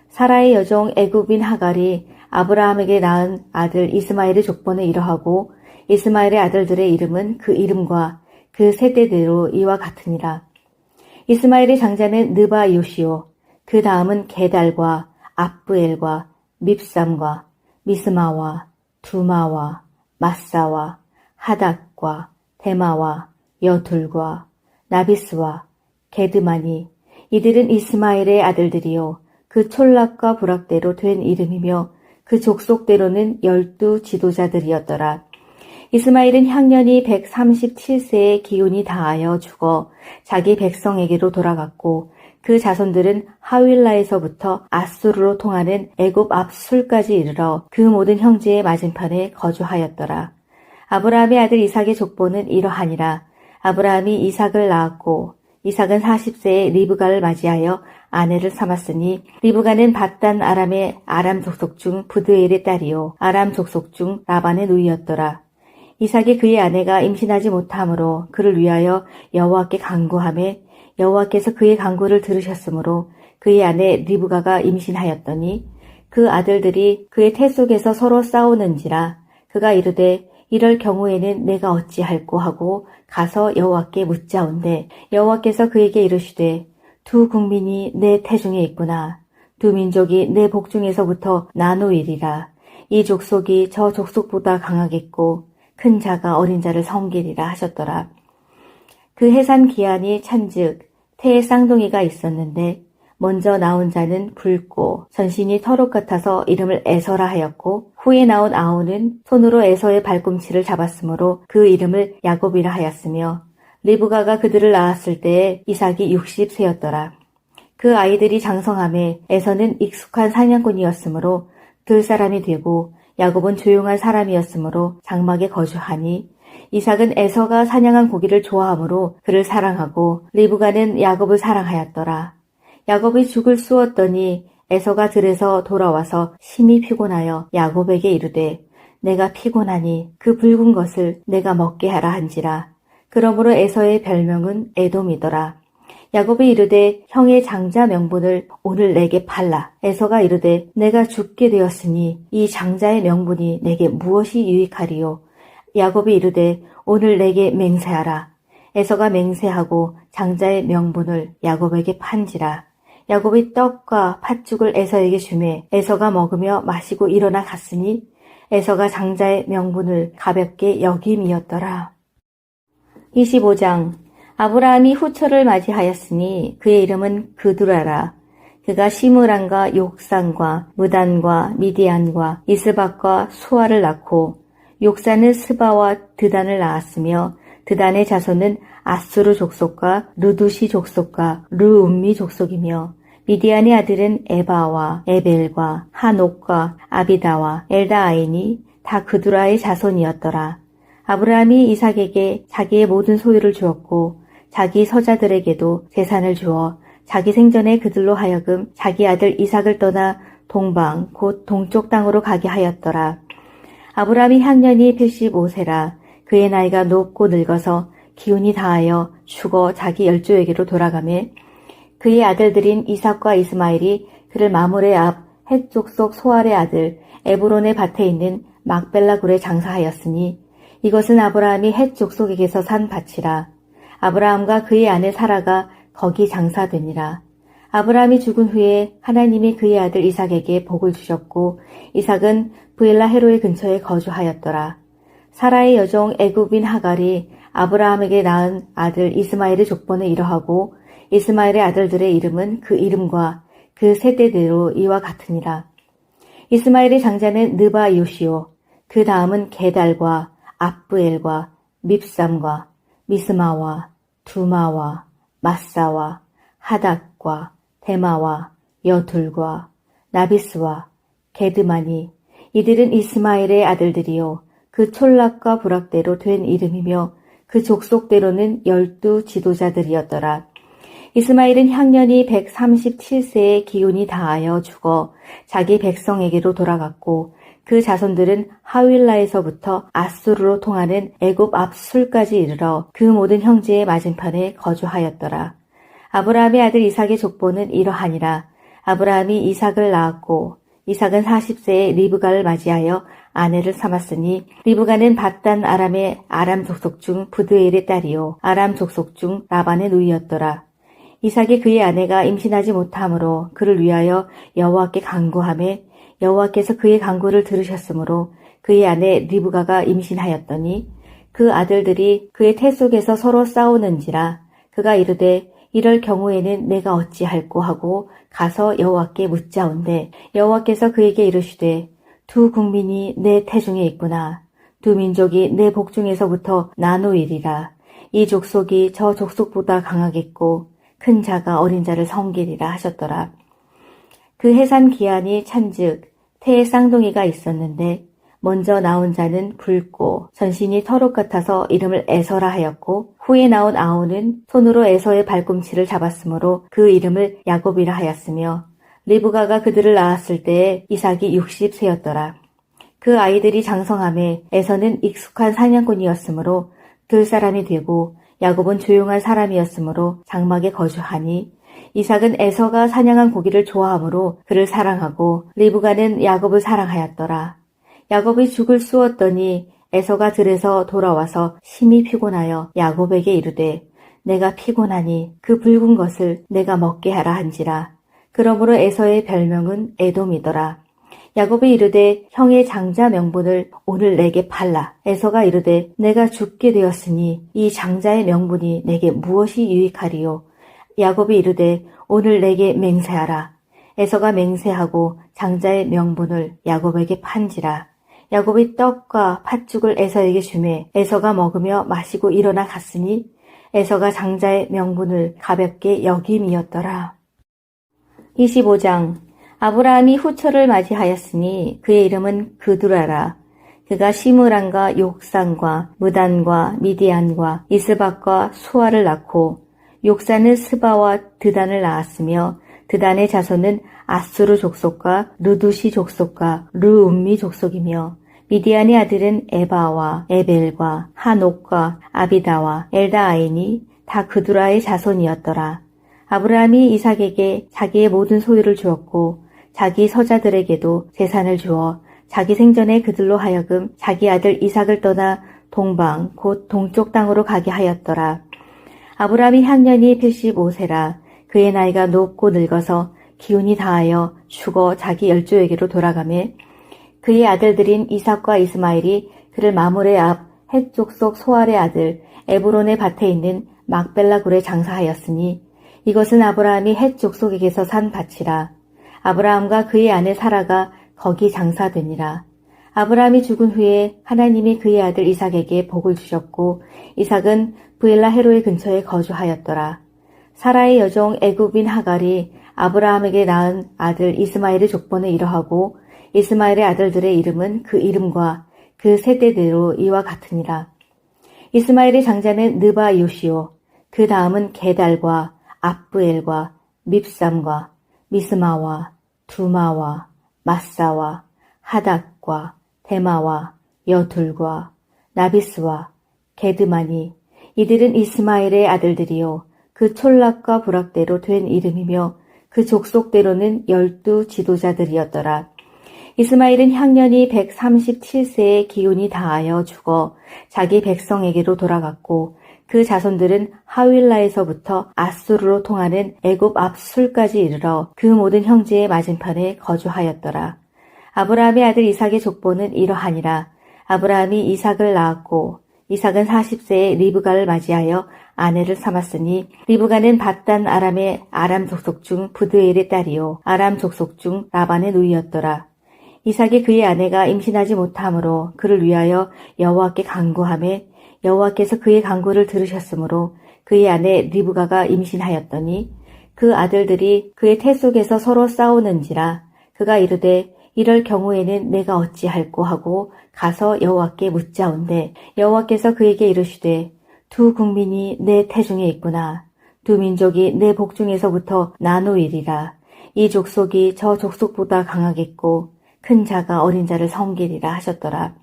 사라의 여종 애굽인 하갈이 아브라함에게 낳은 아들 이스마엘의 족보는 이러하고 이스마엘의 아들들의 이름은 그 이름과 그 세대대로 이와 같으니라. 이스마엘의 장자는 느바요시요 그 다음은 게달과 압브엘과 밉삼과 미스마와 두마와 마사와 하닥과 데마와 여둘과 나비스와 게드마니 이들은 이스마엘의 아들들이요 그 촌락과 부락대로 된 이름이며 그 족속대로는 12 지도자들이었더라. 이스마엘은 향년이 137세의 기운이 다하여 죽어 자기 백성에게로 돌아갔고 그 자손들은 하윌라에서부터 아수르로 통하는 애굽 앞술까지 이르러 그 모든 형제의 맞은편에 거주하였더라. 아브라함의 아들 이삭의 족보는 이러하니라. 아브라함이 이삭을 낳았고 이삭은 40세에 리브가를 맞이하여 아내를 삼았으니 리브가는 밧단 아람의 아람 족속 중 부드엘의 딸이요 아람 족속 중 라반의 누이였더라. 이삭이 그의 아내가 임신하지 못하므로 그를 위하여 여호와께 간구하매 여호와께서 그의 간구를 들으셨으므로 그의 아내 리브가가 임신하였더니 그 아들들이 그의 태 속에서 서로 싸우는지라 그가 이르되 이럴 경우에는 내가 어찌할꼬 하고 가서 여호와께 묻자온대 여호와께서 그에게 이르시되 두 국민이 내 태중에 있구나. 두 민족이 내 복중에서부터 나누이리라. 이 족속이 저 족속보다 강하겠고 큰 자가 어린 자를 섬기리라 하셨더라. 그 해산 기한이 찬즉 태에 쌍둥이가 있었는데 먼저 나온 자는 붉고 전신이 털옷 같아서 이름을 에서라 하였고 후에 나온 아우는 손으로 에서의 발꿈치를 잡았으므로 그 이름을 야곱이라 하였으며 리브가가 그들을 낳았을 때에 이삭이 60세였더라. 그 아이들이 장성함에 에서는 익숙한 사냥꾼이었으므로 들 사람이 되고 야곱은 조용한 사람이었으므로 장막에 거주하니 이삭은 에서가 사냥한 고기를 좋아하므로 그를 사랑하고 리브가는 야곱을 사랑하였더라. 야곱이 죽을 쑤었더니 에서가 들에서 돌아와서 심히 피곤하여 야곱에게 이르되 내가 피곤하니 그 붉은 것을 내가 먹게 하라 한지라. 그러므로 에서의 별명은 에돔이더라. 야곱이 이르되 형의 장자 명분을 오늘 내게 팔라. 에서가 이르되 내가 죽게 되었으니 이 장자의 명분이 내게 무엇이 유익하리요. 야곱이 이르되 오늘 내게 맹세하라. 에서가 맹세하고 장자의 명분을 야곱에게 판지라. 야곱이 떡과 팥죽을 에서에게 주매 에서가 먹으며 마시고 일어나 갔으니 에서가 장자의 명분을 가볍게 여김이었더라. 25장 아브라함이 후처를 맞이하였으니 그의 이름은 그두라라. 그가 시므란과 욕산과 무단과 미디안과 이스박과 수아를 낳고 욕산은 스바와 드단을 낳았으며 드단의 자손은 아수르 족속과 루두시 족속과 르움미 족속이며 미디안의 아들은 에바와 에벨과 하녹과 아비다와 엘다아이니 다 그두라의 자손이었더라. 아브라함이 이삭에게 자기의 모든 소유를 주었고 자기 서자들에게도 재산을 주어 자기 생전에 그들로 하여금 자기 아들 이삭을 떠나 동방 곧 동쪽 땅으로 가게 하였더라. 아브라함이 향년이 85세라. 그의 나이가 높고 늙어서 기운이 다하여 죽어 자기 열조에게로 돌아가매 그의 아들들인 이삭과 이스마엘이 그를 마므레 앞 헷 족속 소알의 아들 에브론의 밭에 있는 막벨라 굴에 장사하였으니 이것은 아브라함이 헷 족속에게서 산 밭이라. 아브라함과 그의 아내 사라가 거기 장사되니라. 아브라함이 죽은 후에 하나님이 그의 아들 이삭에게 복을 주셨고 이삭은 브엘라 헤로의 근처에 거주하였더라. 사라의 여종 애굽인 하갈이 아브라함에게 낳은 아들 이스마엘의 족보는 이러하고 이스마엘의 아들들의 이름은 그 이름과 그 세대대로 이와 같으니라. 이스마엘의 장자는 느바요시오. 그 다음은 게달과 압브엘과 밉삼과 미스마와 두마와 마사와 하닥과 데마와 여둘과 나비스와 게드마니 이들은 이스마엘의 아들들이요 그 촌락과 부락대로 된 이름이며 그 족속대로는 12 지도자들이었더라. 이스마엘은 향년이 137세의 기운이 다하여 죽어 자기 백성에게로 돌아갔고 그 자손들은 하윌라에서부터 아수르로 통하는 애굽 앞술까지 이르러 그 모든 형제의 맞은편에 거주하였더라. 아브라함의 아들 이삭의 족보는 이러하니라. 아브라함이 이삭을 낳았고 이삭은 40세에 리브가를 맞이하여 아내를 삼았으니 리브가는 밧단 아람의 아람 족속 중 부드엘의 딸이요 아람 족속 중 라반의 누이였더라. 이삭이 그의 아내가 임신하지 못하므로 그를 위하여 여호와께 간구하매 여호와께서 그의 간구를 들으셨으므로 그의 아내 리브가가 임신하였더니 그 아들들이 그의 태 속에서 서로 싸우는지라. 그가 이르되 이럴 경우에는 내가 어찌할꼬 하고 가서 여호와께 묻자온대 여호와께서 그에게 이르시되 두 국민이 내 태중에 있구나. 두 민족이 내 복중에서부터 나누이리라. 이 족속이 저 족속보다 강하겠고 큰 자가 어린 자를 섬기리라 하셨더라. 그 해산 기한이 찬즉 태에 쌍둥이가 있었는데 먼저 나온 자는 붉고 전신이 털옷 같아서 이름을 에서라 하였고 후에 나온 아우는 손으로 에서의 발꿈치를 잡았으므로 그 이름을 야곱이라 하였으며 리브가가 그들을 낳았을 때에 이삭이 60세였더라. 그 아이들이 장성함에 에서는 익숙한 사냥꾼이었으므로 들사람이 되고 야곱은 조용한 사람이었으므로 장막에 거주하니 이삭은 에서가 사냥한 고기를 좋아하므로 그를 사랑하고 리브가는 야곱을 사랑하였더라. 야곱이 죽을 쑤었더니 에서가 들에서 돌아와서 심히 피곤하여 야곱에게 이르되 내가 피곤하니 그 붉은 것을 내가 먹게 하라 한지라. 그러므로 에서의 별명은 에돔이더라. 야곱이 이르되 형의 장자 명분을 오늘 내게 팔라. 에서가 이르되 내가 죽게 되었으니 이 장자의 명분이 내게 무엇이 유익하리요. 야곱이 이르되 오늘 내게 맹세하라. 에서가 맹세하고 장자의 명분을 야곱에게 판지라. 야곱이 떡과 팥죽을 에서에게 주매 에서가 먹으며 마시고 일어나 갔으니 에서가 장자의 명분을 가볍게 여김이었더라. 25장 아브라함이 후처를 맞이하였으니 그의 이름은 그두라라. 그가 시므란과 욕산과 무단과 미디안과 이스박과 수아를 낳고 욕산은 스바와 드단을 낳았으며 드단의 자손은 아수르 족속과 르두시 족속과 르움미 족속이며 미디안의 아들은 에바와 에벨과 한옥과 아비다와 엘다아이니 다 그두라의 자손이었더라. 아브라함이 이삭에게 자기의 모든 소유를 주었고 자기 서자들에게도 재산을 주어 자기 생전에 그들로 하여금 자기 아들 이삭을 떠나 동방 곧 동쪽 땅으로 가게 하였더라. 아브라함이 향년이 85세라. 그의 나이가 높고 늙어서 기운이 다하여 죽어 자기 열조에게로 돌아가매 그의 아들들인 이삭과 이스마엘이 그를 마므레 앞 헷 족속 소알의 아들 에브론의 밭에 있는 막벨라 굴에 장사하였으니 이것은 아브라함이 헷 족속에게서 산 밭이라. 아브라함과 그의 아내 사라가 거기 장사되니라. 아브라함이 죽은 후에 하나님이 그의 아들 이삭에게 복을 주셨고 이삭은 브엘라 헤로의 근처에 거주하였더라. 사라의 여종 애굽인 하갈이 아브라함에게 낳은 아들 이스마엘의 족보는 이러하고 이스마엘의 아들들의 이름은 그 이름과 그 세대대로 이와 같으니라. 이스마엘의 장자는 느바 요시오, 그 다음은 게달과 압브엘과 밉삼과 미스마와 두마와 마사와 하닥과 데마와 여둘과 나비스와 게드마니 이들은 이스마엘의 아들들이요 그 촌락과 부락대로 된 이름이며 그 족속대로는 12 지도자들이었더라. 이스마엘은 향년이 137세의 기운이 다하여 죽어 자기 백성에게로 돌아갔고 그 자손들은 하윌라에서부터 아수르로 통하는 애굽 앞술까지 이르러 그 모든 형제의 맞은편에 거주하였더라. 아브라함의 아들 이삭의 족보는 이러하니라. 아브라함이 이삭을 낳았고 이삭은 40세에 리브가를 맞이하여 아내를 삼았으니 리브가는 밧단 아람의 아람 족속 중 부드엘의 딸이요 아람 족속 중 라반의 누이였더라. 이삭이 그의 아내가 임신하지 못하므로 그를 위하여 여호와께 간구하매 여호와께서 그의 간구를 들으셨으므로 그의 아내 리브가가 임신하였더니 그 아들들이 그의 태 속에서 서로 싸우는지라 그가 이르되 이럴 경우에는 내가 어찌할꼬 하고 가서 여호와께 묻자온대 여호와께서 그에게 이르시되 두 국민이 내 태중에 있구나. 두 민족이 내 복중에서부터 나누이리라. 이 족속이 저 족속보다 강하겠고 큰 자가 어린 자를 섬기리라 하셨더라.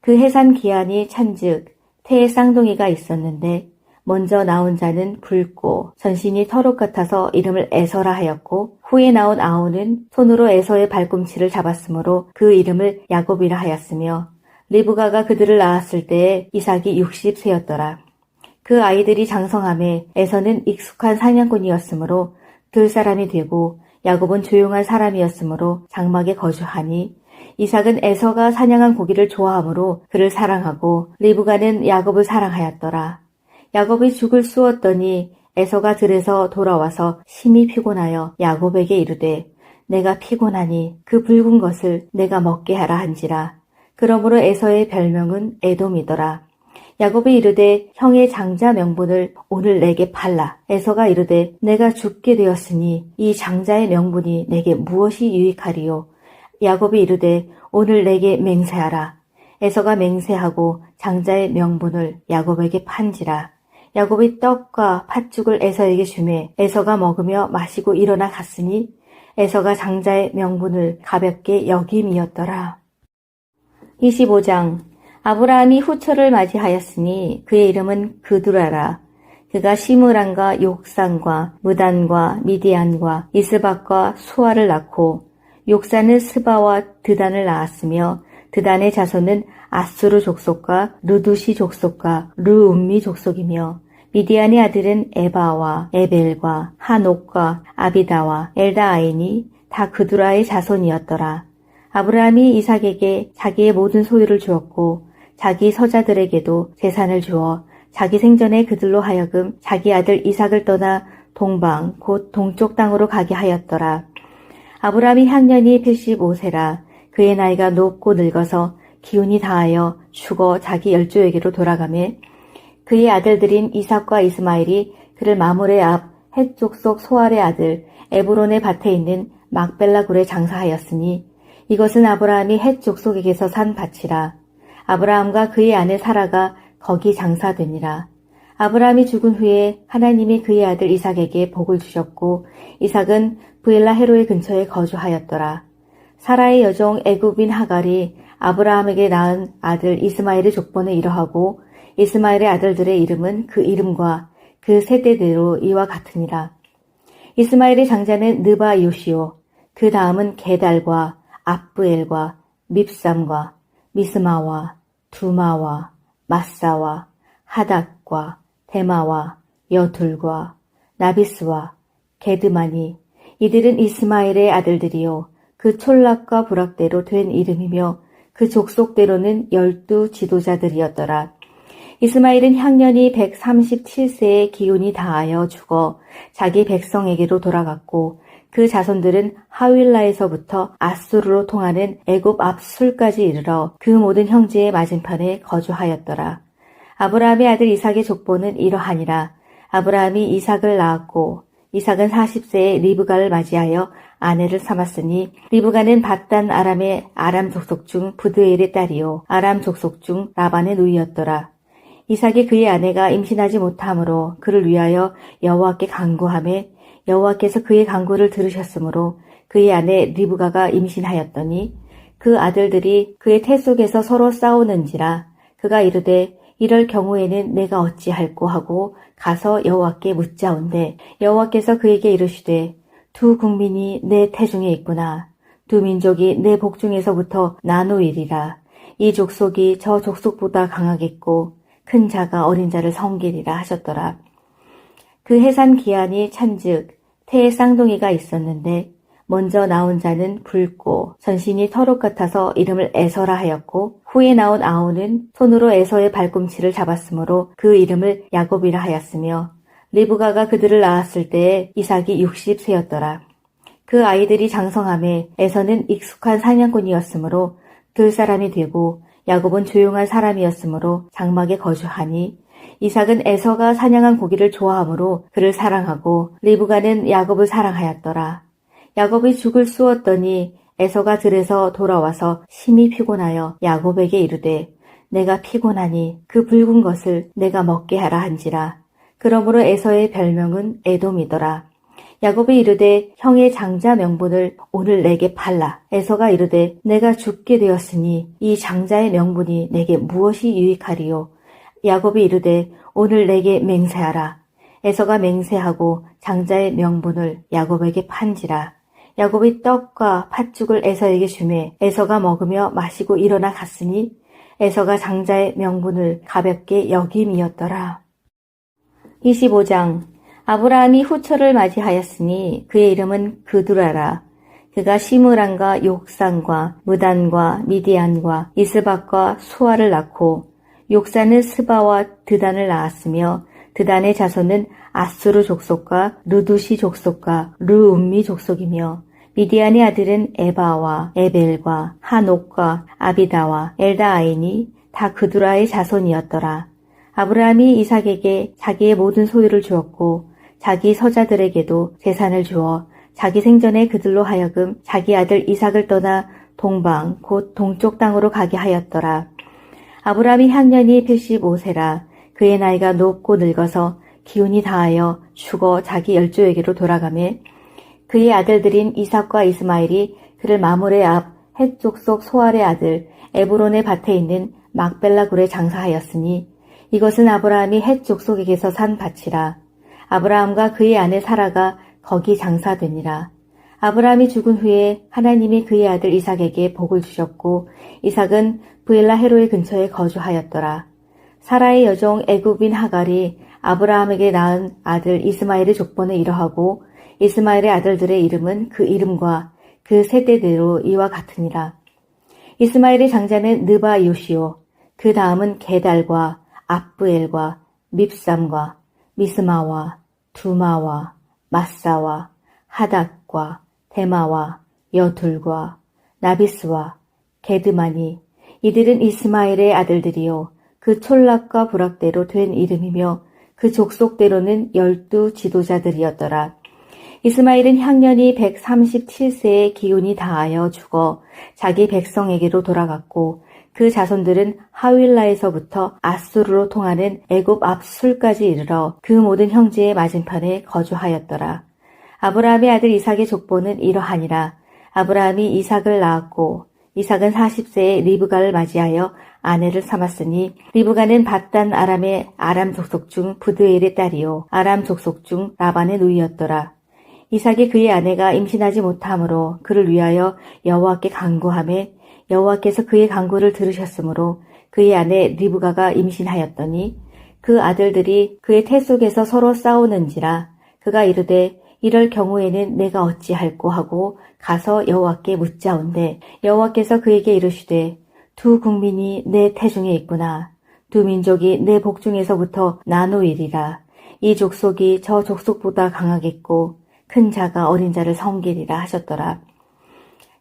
그 해산 기한이 찬즉 태에 쌍둥이가 있었는데 먼저 나온 자는 붉고 전신이 털옷 같아서 이름을 에서라 하였고 후에 나온 아우는 손으로 에서의 발꿈치를 잡았으므로 그 이름을 야곱이라 하였으며 리브가가 그들을 낳았을 때에 이삭이 60세였더라. 그 아이들이 장성함에 에서는 익숙한 사냥꾼이었으므로 들사람이 되고 야곱은 조용한 사람이었으므로 장막에 거주하니 이삭은 에서가 사냥한 고기를 좋아하므로 그를 사랑하고 리브가는 야곱을 사랑하였더라. 야곱이 죽을 쑤었더니 에서가 들에서 돌아와서 심히 피곤하여 야곱에게 이르되 내가 피곤하니 그 붉은 것을 내가 먹게 하라 한지라. 그러므로 에서의 별명은 에돔이더라. 야곱이 이르되 형의 장자 명분을 오늘 내게 팔라. 에서가 이르되 내가 죽게 되었으니 이 장자의 명분이 내게 무엇이 유익하리요. 야곱이 이르되 오늘 내게 맹세하라. 에서가 맹세하고 장자의 명분을 야곱에게 판지라. 야곱이 떡과 팥죽을 에서에게 주매 에서가 먹으며 마시고 일어나 갔으니 에서가 장자의 명분을 가볍게 여김이었더라. 25장. 아브라함이 후처를 맞이하였으니 그의 이름은 그두라라. 그가 시므란과 욕산과 무단과 미디안과 이스박과 수아를 낳고 욕산은 스바와 드단을 낳았으며 드단의 자손은 아수르 족속과 르두시 족속과 르움미 족속이며 미디안의 아들은 에바와 에벨과 하녹과 아비다와 엘다아인이 다 그두라의 자손이었더라. 아브라함이 이삭에게 자기의 모든 소유를 주었고 자기 서자들에게도 재산을 주어 자기 생전에 그들로 하여금 자기 아들 이삭을 떠나 동방 곧 동쪽 땅으로 가게 하였더라. 아브라함이 향년이 85세라. 그의 나이가 높고 늙어서 기운이 다하여 죽어 자기 열조에게로 돌아가매 그의 아들들인 이삭과 이스마엘이 그를 마므레 앞 헷 족속 소알의 아들 에브론의 밭에 있는 막벨라 굴에 장사하였으니 이것은 아브라함이 헷 족속에게서 산 밭이라. 아브라함과 그의 아내 사라가 거기 장사되니라. 아브라함이 죽은 후에 하나님이 그의 아들 이삭에게 복을 주셨고 이삭은 브엘라 헤로의 근처에 거주하였더라. 사라의 여종 애굽인 하갈이 아브라함에게 낳은 아들 이스마엘의 족보는 이러하고 이스마엘의 아들들의 이름은 그 이름과 그 세대대로 이와 같으니라. 이스마엘의 장자는 느바 요시오, 그 다음은 게달과 압브엘과 밉삼과 미스마와 두마와 마사와 하닷과 데마와 여둘과 나비스와 게드마니 이들은 이스마엘의 아들들이요 그 촌락과 부락대로 된 이름이며 그 족속대로는 12 지도자들이었더라. 이스마엘은 향년이 137세의 기운이 다하여 죽어 자기 백성에게로 돌아갔고 그 자손들은 하윌라에서부터 아수르로 통하는 애굽 앞술까지 이르러 그 모든 형제의 맞은편에 거주하였더라. 아브라함의 아들 이삭의 족보는 이러하니라. 아브라함이 이삭을 낳았고 이삭은 40세에 리브가를 맞이하여 아내를 삼았으니 리브가는 밧단 아람의 아람 족속 중 부드엘의 딸이요 아람 족속 중 라반의 누이였더라. 이삭이 그의 아내가 임신하지 못하므로 그를 위하여 여호와께 간구하매 여호와께서 그의 간구를 들으셨으므로 그의 아내 리브가가 임신하였더니 그 아들들이 그의 태 속에서 서로 싸우는지라. 그가 이르되 이럴 경우에는 내가 어찌할꼬 하고 가서 여호와께 묻자온대 여호와께서 그에게 이르시되 두 국민이 내 태중에 있구나. 두 민족이 내 복중에서부터 나누이리라. 이 족속이 저 족속보다 강하겠고 큰 자가 어린 자를 섬기리라 하셨더라. 그 해산 기한이 찬즉 태에 쌍둥이가 있었는데 먼저 나온 자는 붉고 전신이 털옷 같아서 이름을 에서라 하였고 후에 나온 아우는 손으로 에서의 발꿈치를 잡았으므로 그 이름을 야곱이라 하였으며 리브가가 그들을 낳았을 때에 이삭이 60세였더라. 그 아이들이 장성함에 에서는 익숙한 사냥꾼이었으므로 들 사람이 되고 야곱은 조용한 사람이었으므로 장막에 거주하니 이삭은 에서가 사냥한 고기를 좋아하므로 그를 사랑하고 리브가는 야곱을 사랑하였더라. 야곱이 죽을 쑤었더니 에서가 들에서 돌아와서 심히 피곤하여 야곱에게 이르되 내가 피곤하니 그 붉은 것을 내가 먹게 하라 한지라. 그러므로 에서의 별명은 에돔이더라. 야곱이 이르되 형의 장자 명분을 오늘 내게 팔라. 에서가 이르되 내가 죽게 되었으니 이 장자의 명분이 내게 무엇이 유익하리요. 야곱이 이르되 오늘 내게 맹세하라. 에서가 맹세하고 장자의 명분을 야곱에게 판지라. 야곱이 떡과 팥죽을 에서에게 주매 에서가 먹으며 마시고 일어나 갔으니 에서가 장자의 명분을 가볍게 여김이었더라. 25장. 아브라함이 후처를 맞이하였으니 그의 이름은 그두라라. 그가 시므란과 욕산과 무단과 미디안과 이스박과 수아를 낳고 욕산은 스바와 드단을 낳았으며 드단의 자손은 아수르 족속과 르두시 족속과 르움미 족속이며 미디안의 아들은 에바와 에벨과 하녹과 아비다와 엘다아인이 다 그두라의 자손이었더라. 아브라함이 이삭에게 자기의 모든 소유를 주었고 자기 서자들에게도 재산을 주어 자기 생전에 그들로 하여금 자기 아들 이삭을 떠나 동방 곧 동쪽 땅으로 가게 하였더라. 아브라함이 향년이 85세라. 그의 나이가 높고 늙어서 기운이 다하여 죽어 자기 열조에게로 돌아가매 그의 아들들인 이삭과 이스마엘이 그를 마므레 앞 헷 족속 소알의 아들 에브론의 밭에 있는 막벨라 굴에 장사하였으니 이것은 아브라함이 헷 족속에게서 산 밭이라. 아브라함과 그의 아내 사라가 거기 장사되니라. 아브라함이 죽은 후에 하나님이 그의 아들 이삭에게 복을 주셨고 이삭은 브엘라 헤로의 근처에 거주하였더라. 사라의 여종 애굽인 하갈이 아브라함에게 낳은 아들 이스마엘의 족보는 이러하고 이스마엘의 아들들의 이름은 그 이름과 그 세대대로 이와 같으니라. 이스마엘의 장자는 느바 요시오, 그 다음은 게달과 압부엘과 밉삼과 미스마와 두마와 마사와 하닷과 데마와 여둘과 나비스와 게드마니 이들은 이스마엘의 아들들이요 그 촌락과 부락대로 된 이름이며 그 족속대로는 12 지도자들이었더라. 이스마엘은 향년이 137세의 기운이 다하여 죽어 자기 백성에게로 돌아갔고 그 자손들은 하윌라에서부터 아수르로 통하는 애굽 앞술까지 이르러 그 모든 형제의 맞은편에 거주하였더라. 아브라함의 아들 이삭의 족보는 이러하니라. 아브라함이 이삭을 낳았고 이삭은 40세에 리브가를 맞이하여 아내를 삼았으니 리브가는 밧단 아람의 아람 족속 중 부드엘의 딸이요 아람 족속 중 라반의 누이였더라. 이삭이 그의 아내가 임신하지 못하므로 그를 위하여 여호와께 간구하매 여호와께서 그의 간구를 들으셨으므로 그의 아내 리브가가 임신하였더니 그 아들들이 그의 태 속에서 서로 싸우는지라. 그가 이르되 이럴 경우에는 내가 어찌할꼬 하고 가서 여호와께 묻자온대 여호와께서 그에게 이르시되 두 국민이 내 태중에 있구나. 두 민족이 내 복중에서부터 나누이리라. 이 족속이 저 족속보다 강하겠고 큰 자가 어린 자를 섬기리라 하셨더라.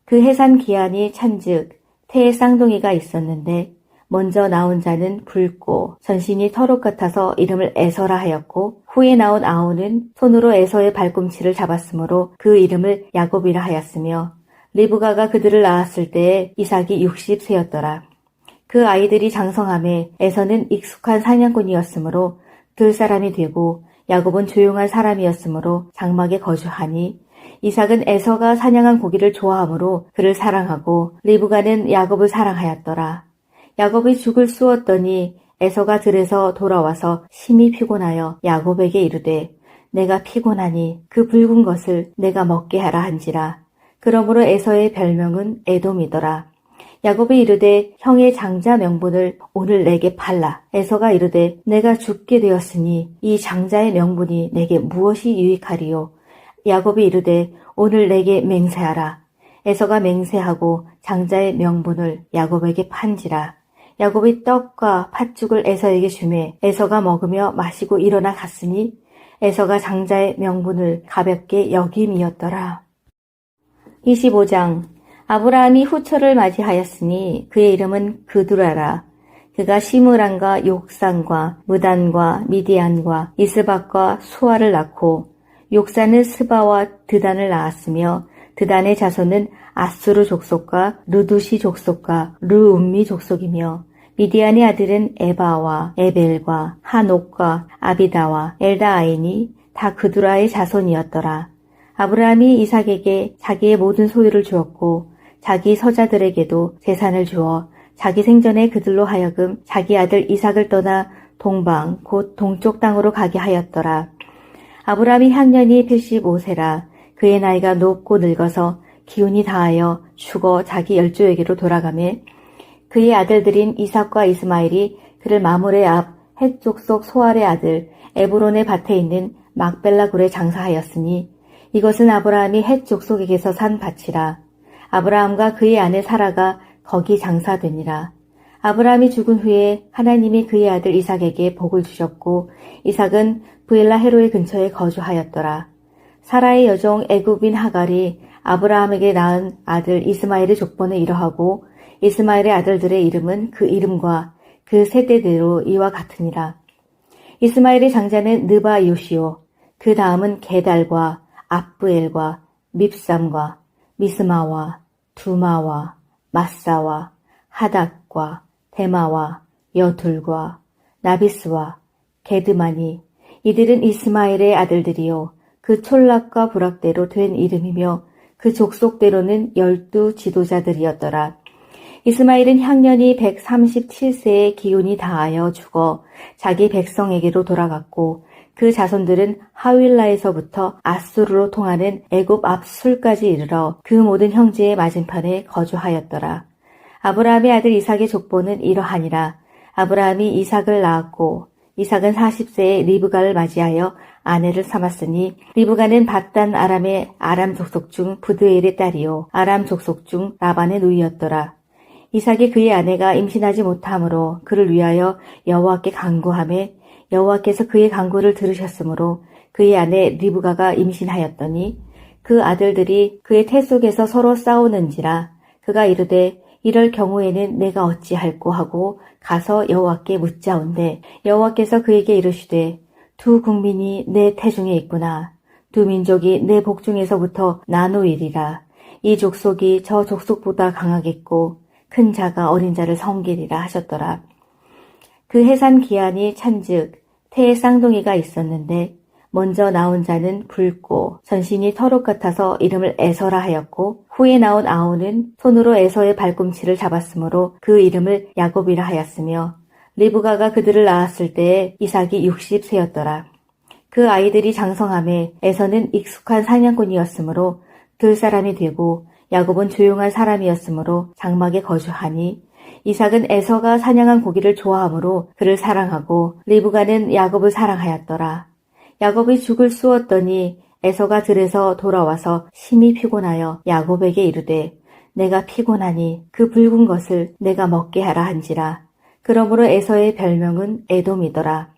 그 해산 기한이 찬즉 태에 쌍둥이가 있었는데 먼저 나온 자는 붉고 전신이 털옷 같아서 이름을 에서라 하였고 후에 나온 아우는 손으로 에서의 발꿈치를 잡았으므로 그 이름을 야곱이라 하였으며 리브가가 그들을 낳았을 때에 이삭이 60세였더라. 그 아이들이 장성함에 에서는 익숙한 사냥꾼이었으므로 들 사람이 되고 야곱은 조용한 사람이었으므로 장막에 거주하니 이삭은 에서가 사냥한 고기를 좋아하므로 그를 사랑하고 리브가는 야곱을 사랑하였더라. 야곱이 죽을 쑤었더니 에서가 들에서 돌아와서 심히 피곤하여 야곱에게 이르되 내가 피곤하니 그 붉은 것을 내가 먹게 하라 한지라. 그러므로 에서의 별명은 에돔이더라. 야곱이 이르되 형의 장자 명분을 오늘 내게 팔라. 에서가 이르되 내가 죽게 되었으니 이 장자의 명분이 내게 무엇이 유익하리요. 야곱이 이르되 오늘 내게 맹세하라. 에서가 맹세하고 장자의 명분을 야곱에게 판지라. 야곱이 떡과 팥죽을 에서에게 주매 에서가 먹으며 마시고 일어나 갔으니 에서가 장자의 명분을 가볍게 여김이었더라. 25장 아브라함이 후처를 맞이하였으니 그의 이름은 그두라라. 그가 시므란과 욕산과 무단과 미디안과 이스박과 수아를 낳고 욕산은 스바와 드단을 낳았으며 드단의 자손은 아수르 족속과 루두시 족속과 르움미 족속이며 미디안의 아들은 에바와 에벨과 한옥과 아비다와 엘다아인이 다 그두라의 자손이었더라. 아브라함이 이삭에게 자기의 모든 소유를 주었고 자기 서자들에게도 재산을 주어 자기 생전에 그들로 하여금 자기 아들 이삭을 떠나 동방 곧 동쪽 땅으로 가게 하였더라. 아브라함이 향년이 85세라. 그의 나이가 높고 늙어서 기운이 다하여 죽어 자기 열조에게로 돌아가매 그의 아들들인 이삭과 이스마엘이 그를 마므레 앞 헷 족속 소알의 아들 에브론의 밭에 있는 막벨라 굴에 장사하였으니 이것은 아브라함이 헷 족속에게서 산 밭이라. 아브라함과 그의 아내 사라가 거기 장사되니라. 아브라함이 죽은 후에 하나님이 그의 아들 이삭에게 복을 주셨고 이삭은 브엘라 헤로의 근처에 거주하였더라. 사라의 여종 애굽인 하갈이 아브라함에게 낳은 아들 이스마엘의 족보는 이러하고 이스마엘의 아들들의 이름은 그 이름과 그 세대대로 이와 같으니라. 이스마엘의 장자는 느바 요시오, 그 다음은 게달과 압부엘과 밉삼과 미스마와 두마와 마사와 하닷과 데마와 여둘과 나비스와 게드마니 이들은 이스마엘의 아들들이요 그 촌락과 부락대로 된 이름이며 그 족속대로는 12 지도자들이었더라. 이스마엘은 향년이 137세의 기운이 다하여 죽어 자기 백성에게로 돌아갔고 그 자손들은 하윌라에서부터 아수르로 통하는 애굽 앞술까지 이르러 그 모든 형제의 맞은편에 거주하였더라. 아브라함의 아들 이삭의 족보는 이러하니라. 아브라함이 이삭을 낳았고 이삭은 40세에 리브가를 맞이하여 아내를 삼았으니 리브가는 밧단 아람의 아람 족속 중 부드엘의 딸이요 아람 족속 중 라반의 누이였더라. 이삭이 그의 아내가 임신하지 못하므로 그를 위하여 여호와께 간구하매 여호와께서 그의 간구를 들으셨으므로 그의 아내 리브가가 임신하였더니 그 아들들이 그의 태 속에서 서로 싸우는지라 그가 이르되 이럴 경우에는 내가 어찌할꼬 하고 가서 여호와께 묻자온대 여호와께서 그에게 이르시되 두 국민이 내 태중에 있구나. 두 민족이 내 복중에서부터 나누이리라. 이 족속이 저 족속보다 강하겠고 큰 자가 어린 자를 섬기리라 하셨더라. 그 해산 기한이 찬즉 태에 쌍둥이가 있었는데 먼저 나온 자는 붉고 전신이 털옷 같아서 이름을 에서라 하였고 후에 나온 아우는 손으로 에서의 발꿈치를 잡았으므로 그 이름을 야곱이라 하였으며 리브가가 그들을 낳았을 때에 이삭이 60세였더라. 그 아이들이 장성함에 에서는 익숙한 사냥꾼이었으므로 들 사람이 되고 야곱은 조용한 사람이었으므로 장막에 거주하니 이삭은 에서가 사냥한 고기를 좋아하므로 그를 사랑하고 리브가는 야곱을 사랑하였더라. 야곱이 죽을 쑤었더니 에서가 들에서 돌아와서 심히 피곤하여 야곱에게 이르되 내가 피곤하니 그 붉은 것을 내가 먹게 하라 한지라. 그러므로 에서의 별명은 에돔이더라.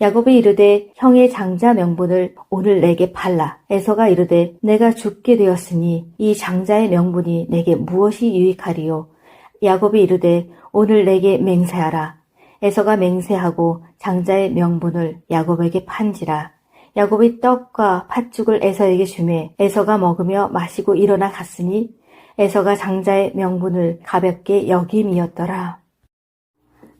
야곱이 이르되 형의 장자 명분을 오늘 내게 팔라. 에서가 이르되 내가 죽게 되었으니 이 장자의 명분이 내게 무엇이 유익하리요. 야곱이 이르되 오늘 내게 맹세하라. 에서가 맹세하고 장자의 명분을 야곱에게 판지라. 야곱이 떡과 팥죽을 에서에게 주매 에서가 먹으며 마시고 일어나 갔으니 에서가 장자의 명분을 가볍게 여김이었더라.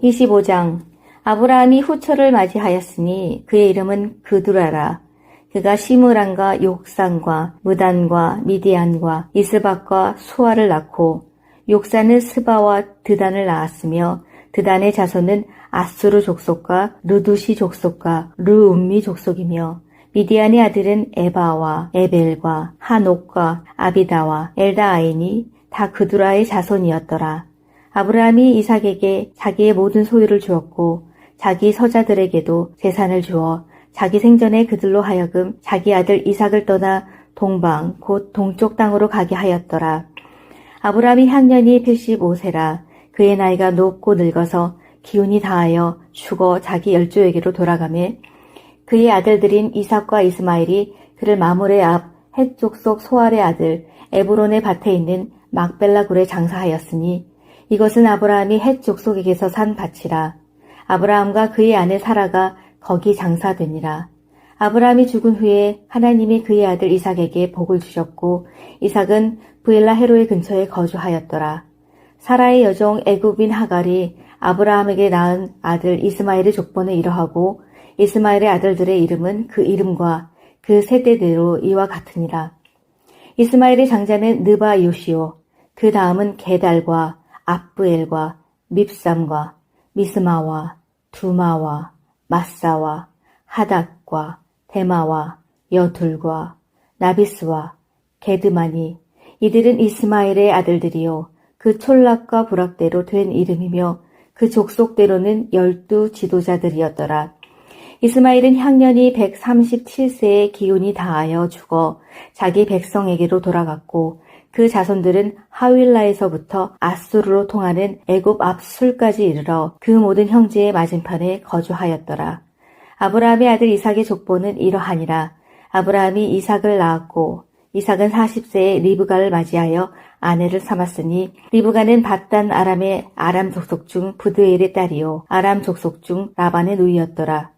25장 아브라함이 후처를 맞이하였으니 그의 이름은 그두라라. 그가 시므란과 욕산과 무단과 미디안과 이스박과 수아를 낳고 욕산은 스바와 드단을 낳았으며 드단의 자손은 아수르 족속과 르두시 족속과 르움미 족속이며 미디안의 아들은 에바와 에벨과 하녹과 아비다와 엘다아인이 다 그두라의 자손이었더라. 아브라함이 이삭에게 자기의 모든 소유를 주었고 자기 서자들에게도 재산을 주어 자기 생전에 그들로 하여금 자기 아들 이삭을 떠나 동방 곧 동쪽 땅으로 가게 하였더라. 아브라함이 향년이 85세라 그의 나이가 높고 늙어서 기운이 다하여 죽어 자기 열조에게로 돌아가매 그의 아들들인 이삭과 이스마엘이 그를 마물의 앞 헷 족속 소알의 아들 에브론의 밭에 있는 막벨라 굴에 장사하였으니 이것은 아브라함이 헷 족속에게서 산 밭이라. 아브라함과 그의 아내 사라가 거기 장사되니라. 아브라함이 죽은 후에 하나님이 그의 아들 이삭에게 복을 주셨고 이삭은 브엘라 헤로의 근처에 거주하였더라. 사라의 여종 애굽인 하갈이 아브라함에게 낳은 아들 이스마엘의 족보는 이러하고 이스마엘의 아들들의 이름은 그 이름과 그 세대대로 이와 같으니라. 이스마엘의 장자는 느바 요시오 그 다음은 게달과 압브엘과 밉삼과 미스마와 두마와 마사와 하닷과 데마와 여둘과 나비스와 게드마니 이들은 이스마엘의 아들들이요 그 촌락과 부락대로 된 이름이며 그 족속대로는 12 지도자들이었더라. 이스마엘은 향년이 137세의 기운이 다하여 죽어 자기 백성에게로 돌아갔고 그 자손들은 하윌라에서부터 아수르로 통하는 애굽 앞술까지 이르러 그 모든 형제의 맞은편에 거주하였더라. 아브라함의 아들 이삭의 족보는 이러하니라. 아브라함이 이삭을 낳았고 이삭은 40세에 리브가를 맞이하여 아내를 삼았으니 리브가는 밧단 아람의 아람 족속 중 부드엘의 딸이요 아람 족속 중 라반의 누이였더라.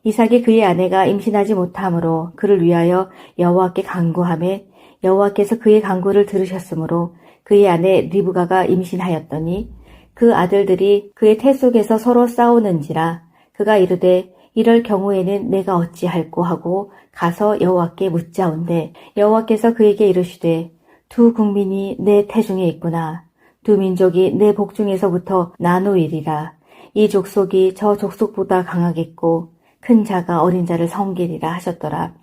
이삭이 그의 아내가 임신하지 못하므로 그를 위하여 여호와께 간구하매 여호와께서 그의 간구를 들으셨으므로 그의 아내 리브가가 임신하였더니 그 아들들이 그의 태 속에서 서로 싸우는지라 그가 이르되 이럴 경우에는 내가 어찌할꼬 하고 가서 여호와께 묻자온대 여호와께서 그에게 이르시되 두 국민이 내 태중에 있구나. 두 민족이 내 복중에서부터 나누이리라. 이 족속이 저 족속보다 강하겠고 큰 자가 어린 자를 섬기리라 하셨더라.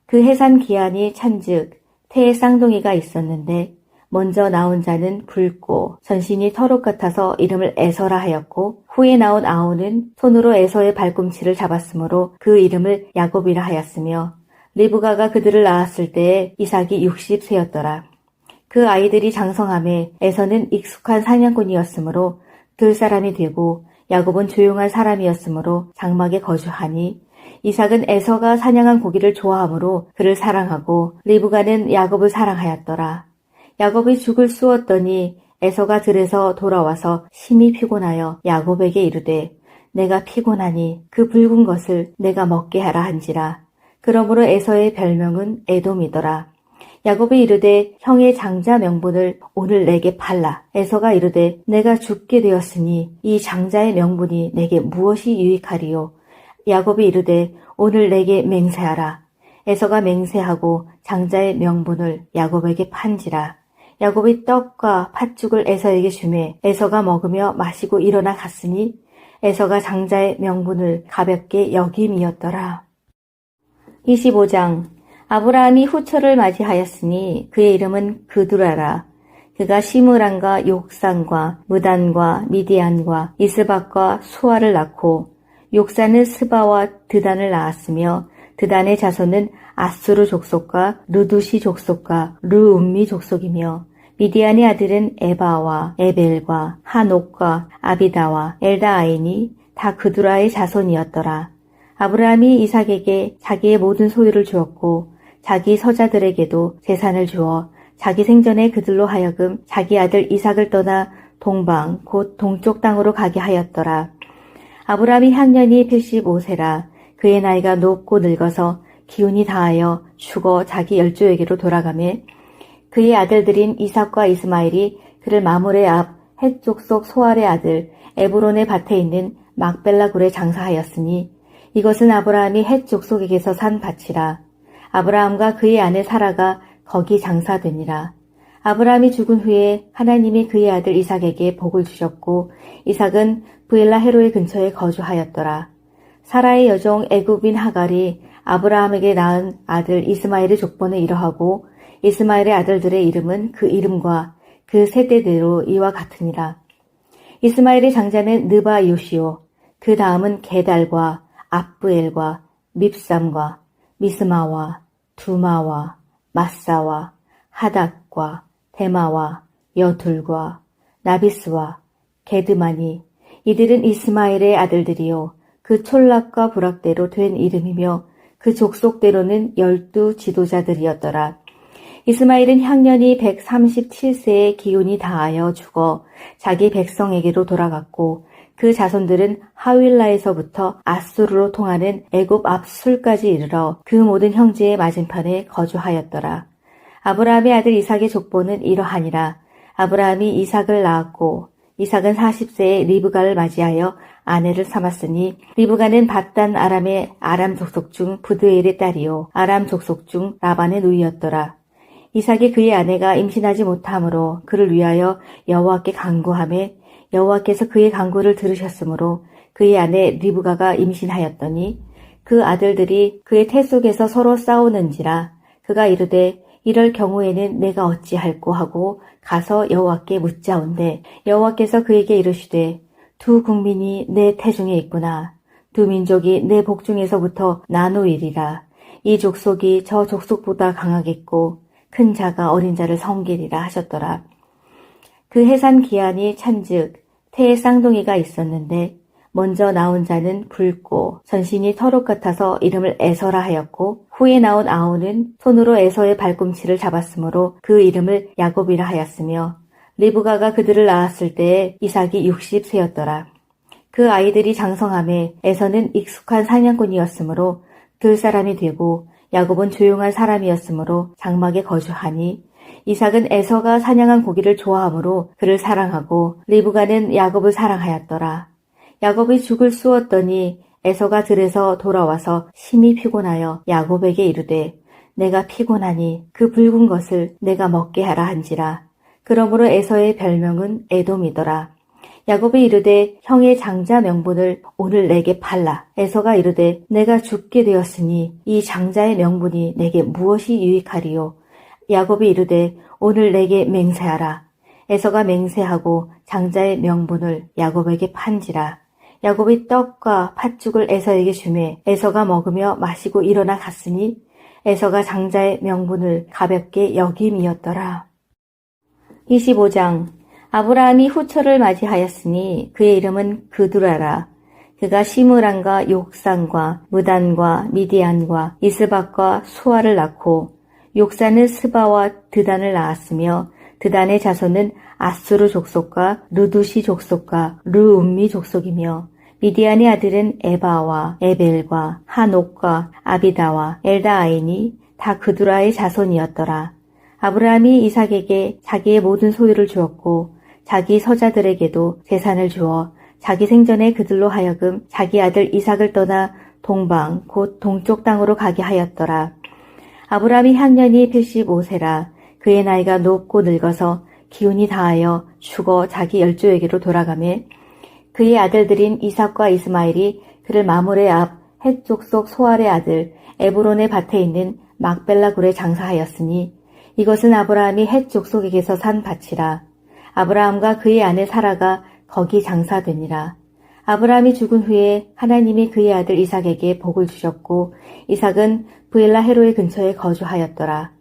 그 해산 기한이 찬즉 태에 쌍둥이가 있었는데 먼저 나온 자는 붉고 전신이 털옷 같아서 이름을 에서라 하였고 후에 나온 아우는 손으로 에서의 발꿈치를 잡았으므로 그 이름을 야곱이라 하였으며 리브가가 그들을 낳았을 때에 이삭이 60세였더라. 그 아이들이 장성함에 에서는 익숙한 사냥꾼이었으므로 들 사람이 되고 야곱은 조용한 사람이었으므로 장막에 거주하니 이삭은 에서가 사냥한 고기를 좋아하므로 그를 사랑하고 리브가는 야곱을 사랑하였더라. 야곱이 죽을 쑤었더니 에서가 들에서 돌아와서 심히 피곤하여 야곱에게 이르되 내가 피곤하니 그 붉은 것을 내가 먹게 하라 한지라. 그러므로 에서의 별명은 에돔이더라. 야곱이 이르되 형의 장자 명분을 오늘 내게 팔라. 에서가 이르되 내가 죽게 되었으니 이 장자의 명분이 내게 무엇이 유익하리요. 야곱이 이르되 오늘 내게 맹세하라. 에서가 맹세하고 장자의 명분을 야곱에게 판지라. 야곱이 떡과 팥죽을 에서에게 주매 에서가 먹으며 마시고 일어나 갔으니 에서가 장자의 명분을 가볍게 여김이었더라. 25장 아브라함이 후처를 맞이하였으니 그의 이름은 그두라라. 그가 시므란과 욕산과 무단과 미디안과 이스박과 수아를 낳고 욕산은 스바와 드단을 낳았으며 드단의 자손은 아수르 족속과 르두시 족속과 르움미 족속이며 미디안의 아들은 에바와 에벨과 하녹과 아비다와 엘다아이니 다 그두라의 자손이었더라. 아브라함이 이삭에게 자기의 모든 소유를 주었고 자기 서자들에게도 재산을 주어 자기 생전에 그들로 하여금 자기 아들 이삭을 떠나 동방 곧 동쪽 땅으로 가게 하였더라. 아브라함이 향년이 85세라. 그의 나이가 높고 늙어서 기운이 다하여 죽어 자기 열조에게로 돌아가매 그의 아들들인 이삭과 이스마엘이 그를 마므레 앞 헷 족속 소알의 아들 에브론의 밭에 있는 막벨라 굴에 장사하였으니 이것은 아브라함이 헷 족속에게서 산 밭이라. 아브라함과 그의 아내 사라가 거기 장사되니라. 아브라함이 죽은 후에 하나님이 그의 아들 이삭에게 복을 주셨고 이삭은 브엘라 헤로의 근처에 거주하였더라. 사라의 여종 애굽인 하갈이 아브라함에게 낳은 아들 이스마엘의 족보는 이러하고 이스마엘의 아들들의 이름은 그 이름과 그 세대대로 이와 같으니라. 이스마엘의 장자는 느바 요시오, 그 다음은 게달과 압브엘과 밉삼과 미스마와 두마와 마사와 하닥과 데마와 여둘과 나비스와 게드마니 이들은 이스마엘의 아들들이요 그 촌락과 부락대로 된 이름이며 그 족속대로는 12 지도자들이었더라. 이스마엘은 향년이 137세의 기운이 다하여 죽어 자기 백성에게로 돌아갔고 그 자손들은 하윌라에서부터 아수르로 통하는 애굽 앞술까지 이르러 그 모든 형제의 맞은편에 거주하였더라. 아브라함의 아들 이삭의 족보는 이러하니라. 아브라함이 이삭을 낳았고 이삭은 40세에 리브가를 맞이하여 아내를 삼았으니 리브가는 밧단 아람의 아람 족속 중 부드엘의 딸이요 아람 족속 중 라반의 누이였더라. 이삭이 그의 아내가 임신하지 못하므로 그를 위하여 여호와께 간구하매 여호와께서 그의 간구를 들으셨으므로 그의 아내 리브가가 임신하였더니 그 아들들이 그의 태 속에서 서로 싸우는지라 그가 이르되 이럴 경우에는 내가 어찌할꼬 하고 가서 여호와께 묻자온대 여호와께서 그에게 이르시되 두 국민이 내 태중에 있구나. 두 민족이 내 복중에서부터 나누이리라. 이 족속이 저 족속보다 강하겠고 큰 자가 어린 자를 섬기리라 하셨더라. 그 해산 기한이 찬즉 태에 쌍둥이가 있었는데 먼저 나온 자는 붉고 전신이 털옷 같아서 이름을 에서라 하였고 후에 나온 아우는 손으로 에서의 발꿈치를 잡았으므로 그 이름을 야곱이라 하였으며 리브가가 그들을 낳았을 때에 이삭이 60세였더라. 그 아이들이 장성함에 에서는 익숙한 사냥꾼이었으므로 들 사람이 되고 야곱은 조용한 사람이었으므로 장막에 거주하니 이삭은 에서가 사냥한 고기를 좋아하므로 그를 사랑하고 리브가는 야곱을 사랑하였더라. 야곱이 죽을 쑤었더니 에서가 들에서 돌아와서 심히 피곤하여 야곱에게 이르되 내가 피곤하니 그 붉은 것을 내가 먹게 하라 한지라. 그러므로 에서의 별명은 에돔이더라. 야곱이 이르되 형의 장자 명분을 오늘 내게 팔라. 에서가 이르되 내가 죽게 되었으니 이 장자의 명분이 내게 무엇이 유익하리요. 야곱이 이르되 오늘 내게 맹세하라. 에서가 맹세하고 장자의 명분을 야곱에게 판지라. 야곱이 떡과 팥죽을 에서에게 주매 에서가 먹으며 마시고 일어나 갔으니 에서가 장자의 명분을 가볍게 여김이었더라. 25장. 아브라함이 후처를 맞이하였으니 그의 이름은 그두라라. 그가 시므란과 욕산과 무단과 미디안과 이스박과 수아를 낳고 욕산은 스바와 드단을 낳았으며 드단의 자손은 아수르 족속과 르두시 족속과 르움미 족속이며 미디안의 아들은 에바와 에벨과 하녹과 아비다와 엘다아이니 다 그두라의 자손이었더라. 아브라함이 이삭에게 자기의 모든 소유를 주었고 자기 서자들에게도 재산을 주어 자기 생전에 그들로 하여금 자기 아들 이삭을 떠나 동방 곧 동쪽 땅으로 가게 하였더라. 아브라함이 향년이 85세라. 그의 나이가 높고 늙어서 기운이 다하여 죽어 자기 열조에게로 돌아가매 그의 아들들인 이삭과 이스마엘이 그를 마므레 앞 헷 족속 소알의 아들 에브론의 밭에 있는 막벨라 굴에 장사하였으니 이것은 아브라함이 헷 족속에게서 산 밭이라. 아브라함과 그의 아내 사라가 거기 장사되니라. 아브라함이 죽은 후에 하나님이 그의 아들 이삭에게 복을 주셨고 이삭은 브엘라 헤로의 근처에 거주하였더라.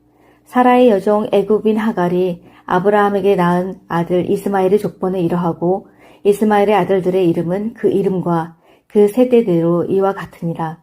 사라의 여종 애굽인 하갈이 아브라함에게 낳은 아들 이스마엘의 족보는 이러하고 이스마엘의 아들들의 이름은 그 이름과 그 세대대로 이와 같으니라.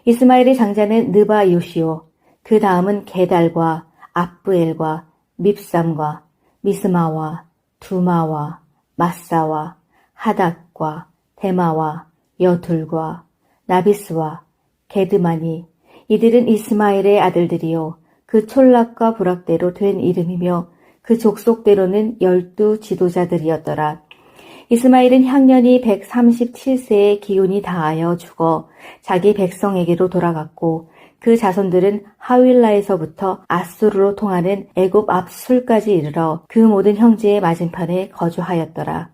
이스마엘의 장자는 느바 요시오, 그 다음은 게달과 압브엘과 밉삼과 미스마와 두마와 마사와 하닷과 데마와 여둘과 나비스와 게드마니 이들은 이스마엘의 아들들이요 그 촌락과 부락대로 된 이름이며 그 족속대로는 12 지도자들이었더라. 이스마엘은 향년이 137세의 기운이 다하여 죽어 자기 백성에게로 돌아갔고 그 자손들은 하윌라에서부터 아수르로 통하는 애굽 앞술까지 이르러 그 모든 형제의 맞은편에 거주하였더라.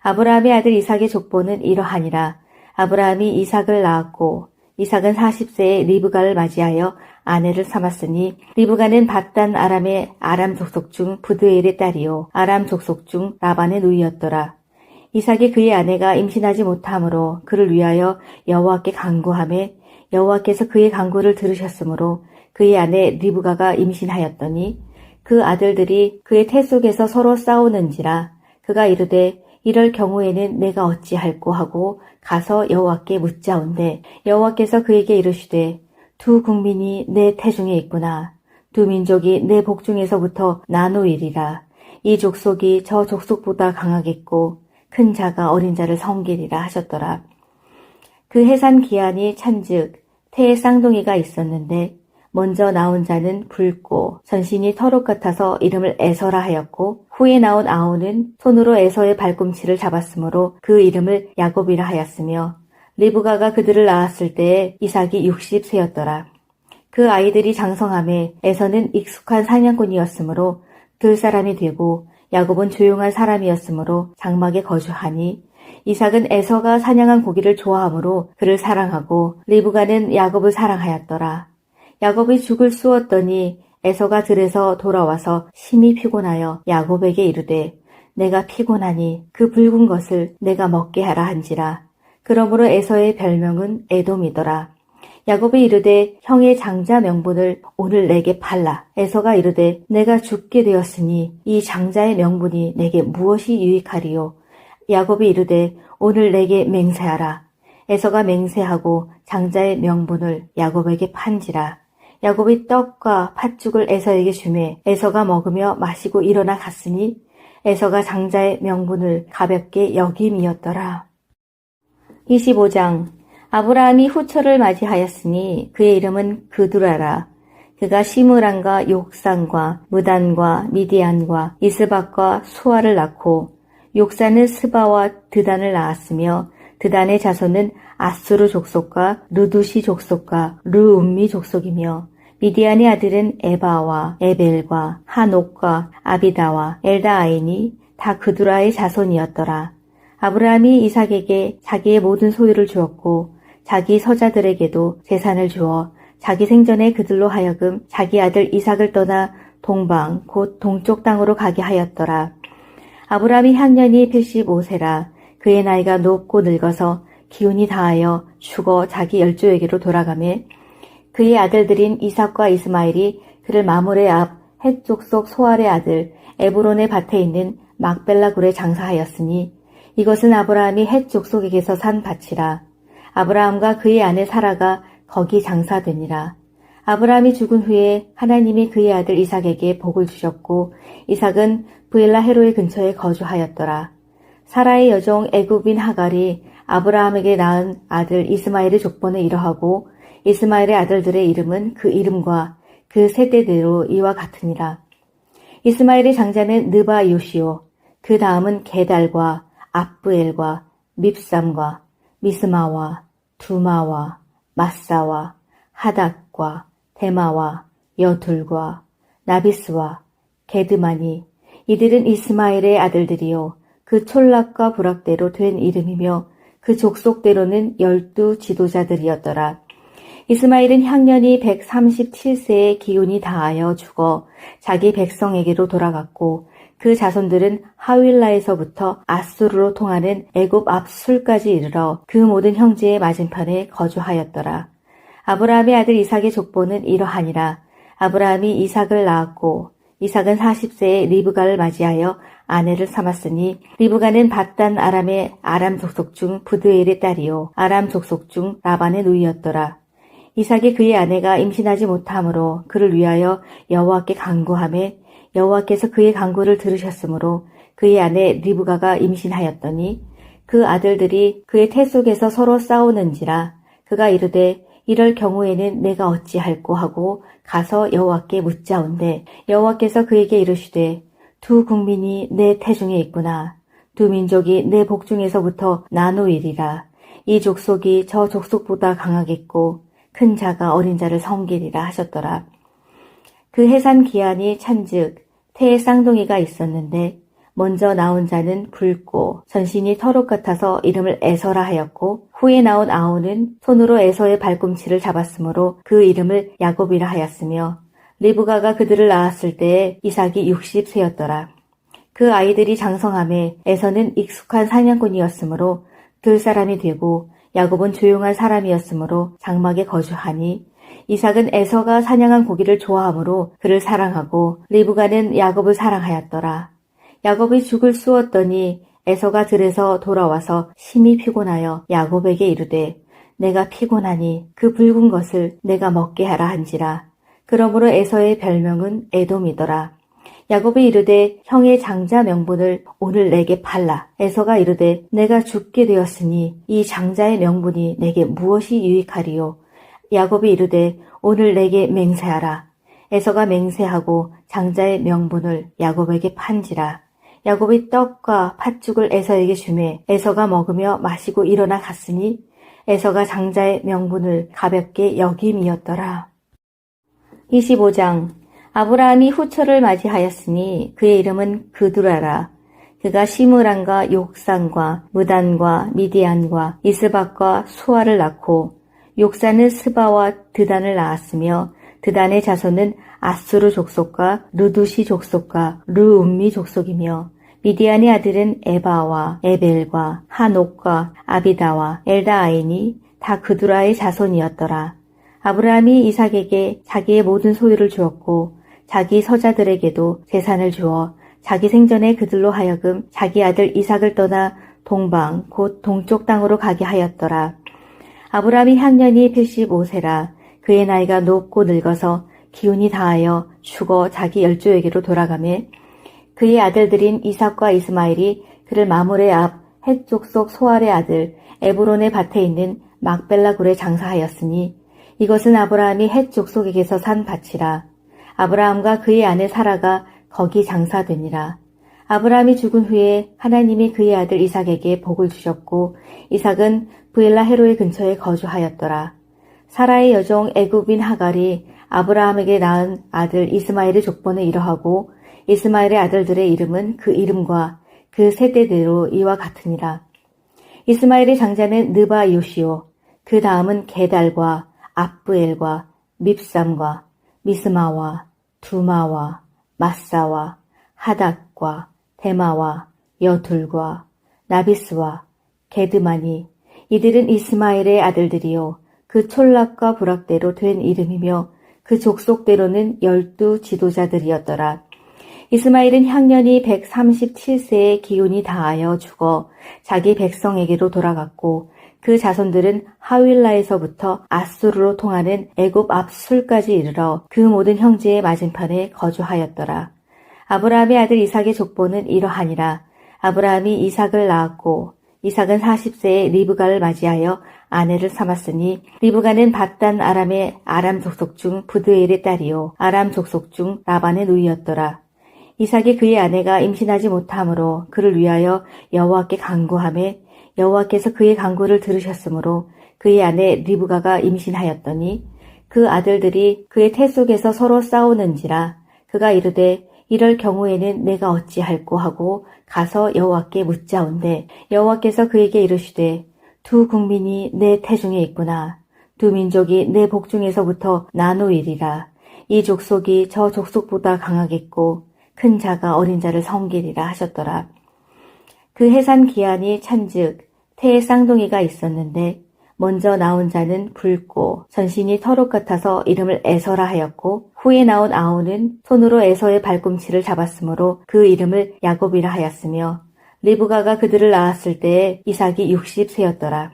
아브라함의 아들 이삭의 족보는 이러하니라. 아브라함이 이삭을 낳았고 이삭은 40세에 리브가를 맞이하여 아내를 삼았으니 리브가는 밧단 아람의 아람 족속 중 부드엘의 딸이요 아람 족속 중 라반의 누이였더라. 이삭이 그의 아내가 임신하지 못하므로 그를 위하여 여호와께 간구하매 여호와께서 그의 간구를 들으셨으므로 그의 아내 리브가가 임신하였더니 그 아들들이 그의 태 속에서 서로 싸우는지라. 그가 이르되 이럴 경우에는 내가 어찌할꼬 하고 가서 여호와께 묻자온대 여호와께서 그에게 이르시되 두 국민이 내 태중에 있구나. 두 민족이 내 복중에서부터 나누이리라. 이 족속이 저 족속보다 강하겠고 큰 자가 어린 자를 섬기리라 하셨더라. 그 해산 기한이 찬즉 태에 쌍둥이가 있었는데 먼저 나온 자는 붉고 전신이 털옷 같아서 이름을 에서라 하였고 후에 나온 아우는 손으로 에서의 발꿈치를 잡았으므로 그 이름을 야곱이라 하였으며 리브가가 그들을 낳았을 때에 이삭이 60세였더라. 그 아이들이 장성함에 에서는 익숙한 사냥꾼이었으므로 들사람이 되고 야곱은 조용한 사람이었으므로 장막에 거주하니 이삭은 에서가 사냥한 고기를 좋아하므로 그를 사랑하고 리브가는 야곱을 사랑하였더라. 야곱이 죽을 쑤었더니 에서가 들에서 돌아와서 심히 피곤하여 야곱에게 이르되 내가 피곤하니 그 붉은 것을 내가 먹게 하라 한지라. 그러므로 에서의 별명은 에돔이더라. 야곱이 이르되 형의 장자 명분을 오늘 내게 팔라. 에서가 이르되 내가 죽게 되었으니 이 장자의 명분이 내게 무엇이 유익하리요. 야곱이 이르되 오늘 내게 맹세하라. 에서가 맹세하고 장자의 명분을 야곱에게 판지라. 야곱이 떡과 팥죽을 에서에게 주매 에서가 먹으며 마시고 일어나 갔으니 에서가 장자의 명분을 가볍게 여김이었더라. 25장. 아브라함이 후처를 맞이하였으니 그의 이름은 그두라라. 그가 시므란과 욕산과 무단과 미디안과 이스박과 수아를 낳고 욕산은 스바와 드단을 낳았으며 드단의 자손은 아수르 족속과 루두시 족속과 르움미 족속이며 미디안의 아들은 에바와 에벨과 하녹과 아비다와 엘다아인이 다 그두라의 자손이었더라. 아브라함이 이삭에게 자기의 모든 소유를 주었고 자기 서자들에게도 재산을 주어 자기 생전에 그들로 하여금 자기 아들 이삭을 떠나 동방 곧 동쪽 땅으로 가게 하였더라. 아브라함이 향년이 85세라 그의 나이가 높고 늙어서 기운이 다하여 죽어 자기 열조에게로 돌아가매 그의 아들들인 이삭과 이스마엘이 그를 마므레 앞 헷 족속 소알의 아들 에브론의 밭에 있는 막벨라 굴에 장사하였으니 이것은 아브라함이 헷 족속에게서 산 밭이라. 아브라함과 그의 아내 사라가 거기 장사되니라. 아브라함이 죽은 후에 하나님이 그의 아들 이삭에게 복을 주셨고 이삭은 브엘라 헤로의 근처에 거주하였더라. 사라의 여종 애굽인 하갈이 아브라함에게 낳은 아들 이스마엘의 족보는 이러하고 이스마엘의 아들들의 이름은 그 이름과 그 세대대로 이와 같으니라. 이스마엘의 장자는 느바 요시오, 그 다음은 게달과 압브엘과 밉삼과 미스마와 두마와 마사와 하닷과 데마와 여둘과 나비스와 게드마니 이들은 이스마엘의 아들들이요 그 촌락과 부락대로 된 이름이며 그 족속대로는 12 지도자들이었더라. 이스마엘은 향년이 137세의 기운이 다하여 죽어 자기 백성에게로 돌아갔고 그 자손들은 하윌라에서부터 아수르로 통하는 애굽 앞술까지 이르러 그 모든 형제의 맞은편에 거주하였더라. 아브라함의 아들 이삭의 족보는 이러하니라. 아브라함이 이삭을 낳았고 이삭은 40세에 리브가를 맞이하여 아내를 삼았으니 리브가는 밧단 아람의 아람 족속 중 부드엘의 딸이요 아람 족속 중 라반의 누이였더라. 이삭이 그의 아내가 임신하지 못하므로 그를 위하여 여호와께 간구하매 여호와께서 그의 간구를 들으셨으므로 그의 아내 리브가가 임신하였더니 그 아들들이 그의 태 속에서 서로 싸우는지라 그가 이르되 이럴 경우에는 내가 어찌할꼬 하고 가서 여호와께 묻자온대 여호와께서 그에게 이르시되 두 국민이 내 태중에 있구나. 두 민족이 내 복중에서부터 나누이리라. 이 족속이 저 족속보다 강하겠고 큰 자가 어린 자를 섬기리라 하셨더라. 그 해산 기한이 찬즉 태에 쌍둥이가 있었는데 먼저 나온 자는 붉고 전신이 털옷 같아서 이름을 에서라 하였고 후에 나온 아우는 손으로 에서의 발꿈치를 잡았으므로 그 이름을 야곱이라 하였으며 리브가가 그들을 낳았을 때에 이삭이 60세였더라. 그 아이들이 장성함에 에서는 익숙한 사냥꾼이었으므로 들 사람이 되고 야곱은 조용한 사람이었으므로 장막에 거주하니 이삭은 에서가 사냥한 고기를 좋아하므로 그를 사랑하고 리브가는 야곱을 사랑하였더라. 야곱이 죽을 쑤었더니 에서가 들에서 돌아와서 심히 피곤하여 야곱에게 이르되 내가 피곤하니 그 붉은 것을 내가 먹게 하라 한지라. 그러므로 에서의 별명은 에돔이더라. 야곱이 이르되 형의 장자 명분을 오늘 내게 팔라. 에서가 이르되 내가 죽게 되었으니 이 장자의 명분이 내게 무엇이 유익하리요. 야곱이 이르되 오늘 내게 맹세하라. 에서가 맹세하고 장자의 명분을 야곱에게 판지라. 야곱이 떡과 팥죽을 에서에게 주매 에서가 먹으며 마시고 일어나 갔으니 에서가 장자의 명분을 가볍게 여김이었더라. 25장 아브라함이 후처를 맞이하였으니 그의 이름은 그두라라. 그가 시므란과 욕산과 무단과 미디안과 이스박과 수아를 낳고 욕산은 스바와 드단을 낳았으며 드단의 자손은 아수르 족속과 루두시 족속과 르움미 족속이며 미디안의 아들은 에바와 에벨과 하녹과 아비다와 엘다아인이 다 그두라의 자손이었더라. 아브라함이 이삭에게 자기의 모든 소유를 주었고 자기 서자들에게도 재산을 주어 자기 생전에 그들로 하여금 자기 아들 이삭을 떠나 동방 곧 동쪽 땅으로 가게 하였더라. 아브라함이 향년이 85세라 그의 나이가 높고 늙어서 기운이 다하여 죽어 자기 열조에게로 돌아가매 그의 아들들인 이삭과 이스마엘이 그를 마므레 앞 헷 족속 소알의 아들 에브론의 밭에 있는 막벨라 굴에 장사하였으니 이것은 아브라함이 헷 족속에게서 산 밭이라. 아브라함과 그의 아내 사라가 거기 장사되니라. 아브라함이 죽은 후에 하나님이 그의 아들 이삭에게 복을 주셨고 이삭은 브엘라 헤로의 근처에 거주하였더라. 사라의 여종 애굽인 하갈이 아브라함에게 낳은 아들 이스마엘의 족보는 이러하고 이스마엘의 아들들의 이름은 그 이름과 그 세대대로 이와 같으니라. 이스마엘의 장자는 느바요시오, 그 다음은 게달과 압브엘과 밉삼과 미스마와 두마와 마사와 하닷과 데마와 여둘과 나비스와 게드마니, 이들은 이스마엘의 아들들이요 그 촌락과 부락대로 된 이름이며 그 족속대로는 12 지도자들이었더라. 이스마엘은 향년이 137세의 기운이 다하여 죽어 자기 백성에게로 돌아갔고 그 자손들은 하윌라에서부터 아수르로 통하는 애굽 앞술까지 이르러 그 모든 형제의 맞은편에 거주하였더라. 아브라함의 아들 이삭의 족보는 이러하니라. 아브라함이 이삭을 낳았고 이삭은 40세에 리브가를 맞이하여 아내를 삼았으니 리브가는 밧단 아람의 아람 족속 중 부드엘의 딸이요 아람 족속 중 라반의 누이였더라. 이삭이 그의 아내가 임신하지 못하므로 그를 위하여 여호와께 간구하매 여호와께서 그의 간구를 들으셨으므로 그의 아내 리브가가 임신하였더니 그 아들들이 그의 태 속에서 서로 싸우는지라. 그가 이르되 이럴 경우에는 내가 어찌할꼬 하고 가서 여호와께 묻자온대 여호와께서 그에게 이르시되 두 국민이 내 태중에 있구나. 두 민족이 내 복중에서부터 나누이리라. 이 족속이 저 족속보다 강하겠고 큰 자가 어린 자를 섬기리라 하셨더라. 그 해산 기한이 찬즉 태에 쌍둥이가 있었는데 먼저 나온 자는 붉고 전신이 털옷 같아서 이름을 에서라 하였고 후에 나온 아우는 손으로 에서의 발꿈치를 잡았으므로 그 이름을 야곱이라 하였으며 리브가가 그들을 낳았을 때에 이삭이 60세였더라.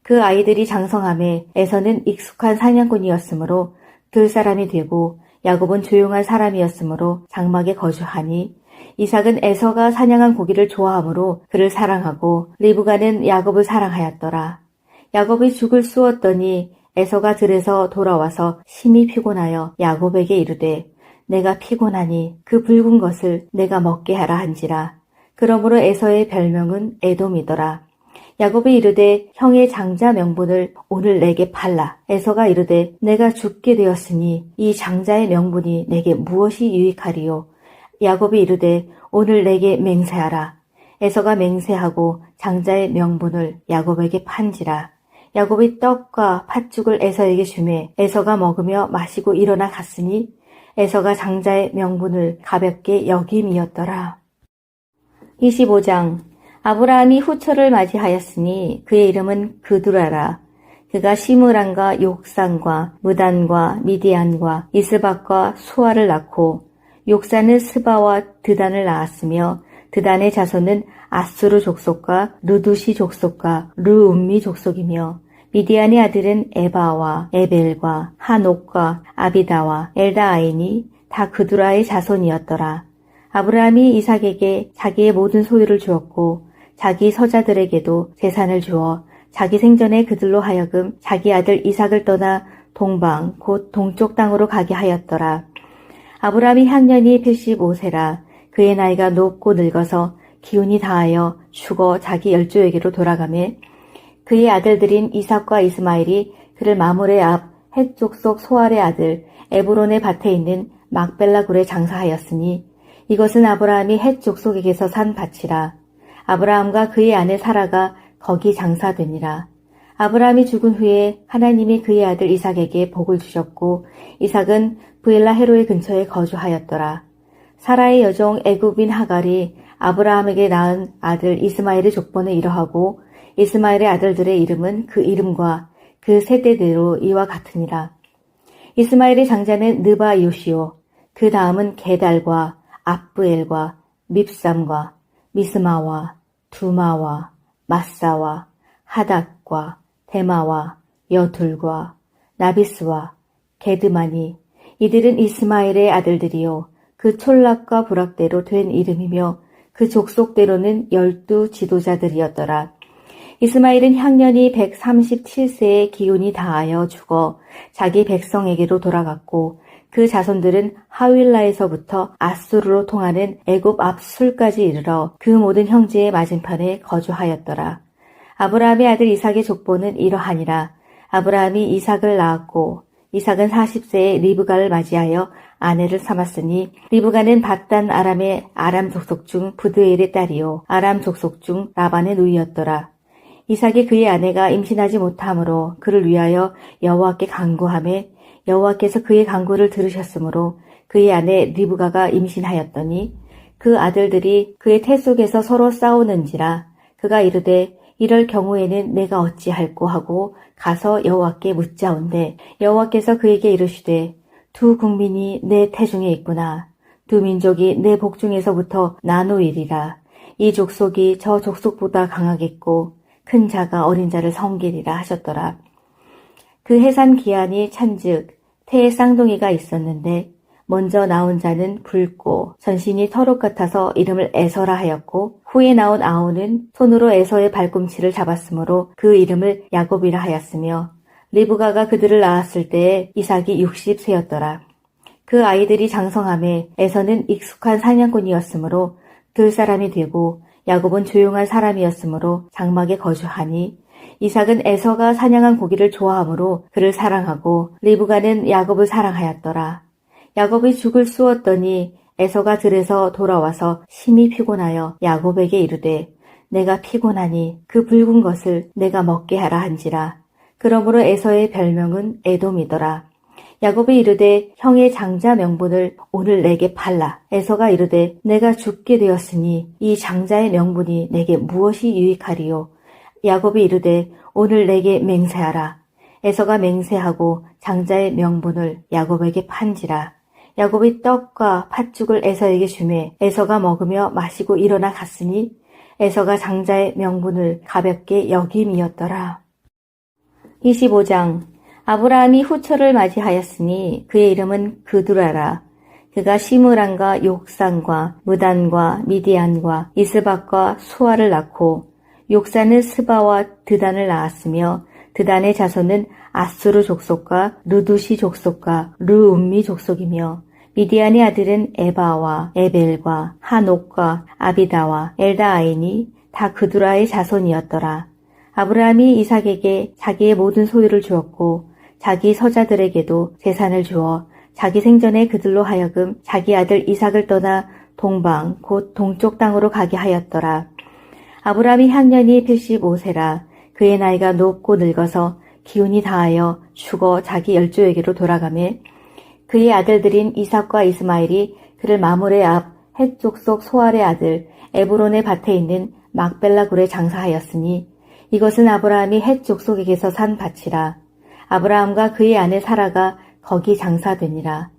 그 아이들이 장성함에 에서는 익숙한 사냥꾼이었으므로 들 사람이 되고 야곱은 조용한 사람이었으므로 장막에 거주하니 이삭은 에서가 사냥한 고기를 좋아하므로 그를 사랑하고 리브가는 야곱을 사랑하였더라. 야곱이 죽을 쑤었더니 에서가 들에서 돌아와서 심히 피곤하여 야곱에게 이르되 내가 피곤하니 그 붉은 것을 내가 먹게 하라 한지라. 그러므로 에서의 별명은 에돔이더라. 야곱이 이르되 형의 장자 명분을 오늘 내게 팔라. 에서가 이르되 내가 죽게 되었으니 이 장자의 명분이 내게 무엇이 유익하리요. 야곱이 이르되 오늘 내게 맹세하라. 에서가 맹세하고 장자의 명분을 야곱에게 판지라. 야곱이 떡과 팥죽을 에서에게 주매 에서가 먹으며 마시고 일어나 갔으니 에서가 장자의 명분을 가볍게 여김이었더라. 25장. 아브라함이 후처를 맞이하였으니 그의 이름은 그두라라. 그가 시므란과 욕산과 무단과 미디안과 이스박과 수아를 낳고 욕산은 스바와 드단을 낳았으며 드단의 자손은 아수르 족속과 르두시 족속과 르움미 족속이며 미디안의 아들은 에바와 에벨과 하녹과 아비다와 엘다아인이 다 그두라의 자손이었더라. 아브라함이 이삭에게 자기의 모든 소유를 주었고 자기 서자들에게도 재산을 주어 자기 생전에 그들로 하여금 자기 아들 이삭을 떠나 동방 곧 동쪽 땅으로 가게 하였더라. 아브라함이 향년이 85세라. 그의 나이가 높고 늙어서 기운이 다하여 죽어 자기 열조에게로 돌아가매 그의 아들들인 이삭과 이스마엘이 그를 마물의 앞 헷 족속 소알의 아들 에브론의 밭에 있는 막벨라 굴에 장사하였으니 이것은 아브라함이 헷 족속에게서 산 밭이라. 아브라함과 그의 아내 사라가 거기 장사되니라. 아브라함이 죽은 후에 하나님이 그의 아들 이삭에게 복을 주셨고 이삭은 브엘라 헤로의 근처에 거주하였더라. 사라의 여종 애굽인 하갈이 아브라함에게 낳은 아들 이스마엘의 족보는 이러하고 이스마엘의 아들들의 이름은 그 이름과 그 세대대로 이와 같으니라. 이스마엘의 장자는 느바요시오, 그 다음은 게달과 압브엘과 밉삼과 미스마와 두마와 마사와 하닷과 데마와 여둘과 나비스와 게드마니, 이들은 이스마엘의 아들들이요 그 촌락과 부락대로 된 이름이며 그 족속대로는 12 지도자들이었더라. 이스마엘은 향년이 137세의 기운이 다하여 죽어 자기 백성에게로 돌아갔고 그 자손들은 하윌라에서부터 아수르로 통하는 애굽 앞술까지 이르러 그 모든 형제의 맞은편에 거주하였더라. 아브라함의 아들 이삭의 족보는 이러하니라. 아브라함이 이삭을 낳았고 이삭은 40세에 리브가를 맞이하여 아내를 삼았으니 리브가는 밧단 아람의 아람 족속 중 부드엘의 딸이요 아람 족속 중 라반의 누이였더라. 이삭이 그의 아내가 임신하지 못하므로 그를 위하여 여호와께 간구하매 여호와께서 그의 간구를 들으셨으므로 그의 아내 리브가가 임신하였더니 그 아들들이 그의 태 속에서 서로 싸우는지라 그가 이르되 이럴 경우에는 내가 어찌할꼬 하고 가서 여호와께 묻자온대 여호와께서 그에게 이르시되 두 국민이 내 태중에 있구나. 두 민족이 내 복중에서부터 나누이리라. 이 족속이 저 족속보다 강하겠고 큰 자가 어린 자를 섬기리라 하셨더라. 그 해산 기한이 찬즉 태에 쌍둥이가 있었는데 먼저 나온 자는 붉고 전신이 털옷 같아서 이름을 에서라 하였고 후에 나온 아우는 손으로 에서의 발꿈치를 잡았으므로 그 이름을 야곱이라 하였으며 리브가가 그들을 낳았을 때에 이삭이 60세였더라. 그 아이들이 장성함에 에서는 익숙한 사냥꾼이었으므로 들 사람이 되고 야곱은 조용한 사람이었으므로 장막에 거주하니 이삭은 에서가 사냥한 고기를 좋아하므로 그를 사랑하고 리브가는 야곱을 사랑하였더라. 야곱이 죽을 쑤었더니 에서가 들에서 돌아와서 심히 피곤하여 야곱에게 이르되 내가 피곤하니 그 붉은 것을 내가 먹게 하라 한지라. 그러므로 에서의 별명은 에돔이더라. 야곱이 이르되 형의 장자 명분을 오늘 내게 팔라. 에서가 이르되 내가 죽게 되었으니 이 장자의 명분이 내게 무엇이 유익하리요. 야곱이 이르되 오늘 내게 맹세하라. 에서가 맹세하고 장자의 명분을 야곱에게 판지라. 야곱이 떡과 팥죽을 에서에게 주매 에서가 먹으며 마시고 일어나 갔으니 에서가 장자의 명분을 가볍게 여김이었더라. 25장 아브라함이 후처를 맞이하였으니 그의 이름은 그두라라. 그가 시므란과 욕산과 무단과 미디안과 이스박과 수아를 낳고 욕산은 스바와 드단을 낳았으며 드단의 자손은 아수르 족속과 루두시 족속과 르움미 족속이며 미디안의 아들은 에바와 에벨과 하녹과 아비다와 엘다아이니 다 그두라의 자손이었더라. 아브라함이 이삭에게 자기의 모든 소유를 주었고 자기 서자들에게도 재산을 주어 자기 생전에 그들로 하여금 자기 아들 이삭을 떠나 동방 곧 동쪽 땅으로 가게 하였더라. 아브라함이 향년이 85세라. 그의 나이가 높고 늙어서 기운이 다하여 죽어 자기 열조에게로 돌아가매 그의 아들들인 이삭과 이스마엘이 그를 마므레 앞 헷 족속 소알의 아들 에브론의 밭에 있는 막벨라 굴에 장사하였으니 이것은 아브라함이 헷 족속에게서 산 밭이라. 아브라함과 그의 아내 사라가 거기 장사되니라.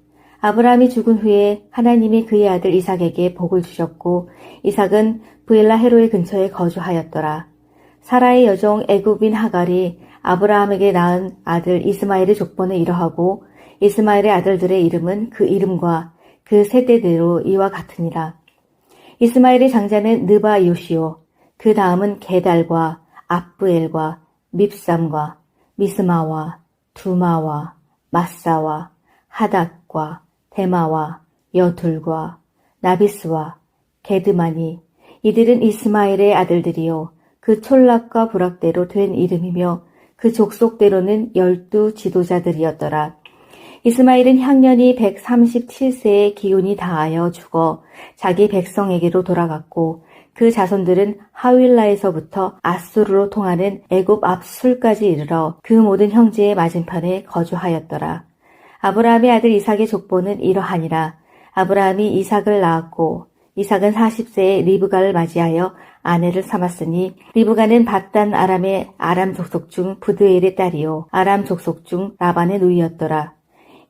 아브라함이 죽은 후에 하나님이 그의 아들 이삭에게 복을 주셨고 이삭은 브엘라 헤로의 근처에 거주하였더라. 사라의 여종 애굽인 하갈이 아브라함에게 낳은 아들 이스마엘의 족보는 이러하고 이스마엘의 아들들의 이름은 그 이름과 그 세대대로 이와 같으니라. 이스마엘의 장자는 느바 요시오, 그 다음은 게달과 압부엘과 밉삼과 미스마와 두마와 마사와 하닷과 데마와 여둘과 나비스와 게드마니 이들은 이스마엘의 아들들이요 그 촌락과 부락대로 된 이름이며 그 족속대로는 12 지도자들이었더라. 이스마엘은 향년이 137세의 기운이 다하여 죽어 자기 백성에게로 돌아갔고 그 자손들은 하윌라에서부터 아수르로 통하는 애굽 앞술까지 이르러 그 모든 형제의 맞은편에 거주하였더라. 아브라함의 아들 이삭의 족보는 이러하니라. 아브라함이 이삭을 낳았고 이삭은 40세에 리브가를 맞이하여 아내를 삼았으니 리브가는 밧단 아람의 아람 족속 중 부드엘의 딸이요 아람 족속 중 라반의 누이였더라.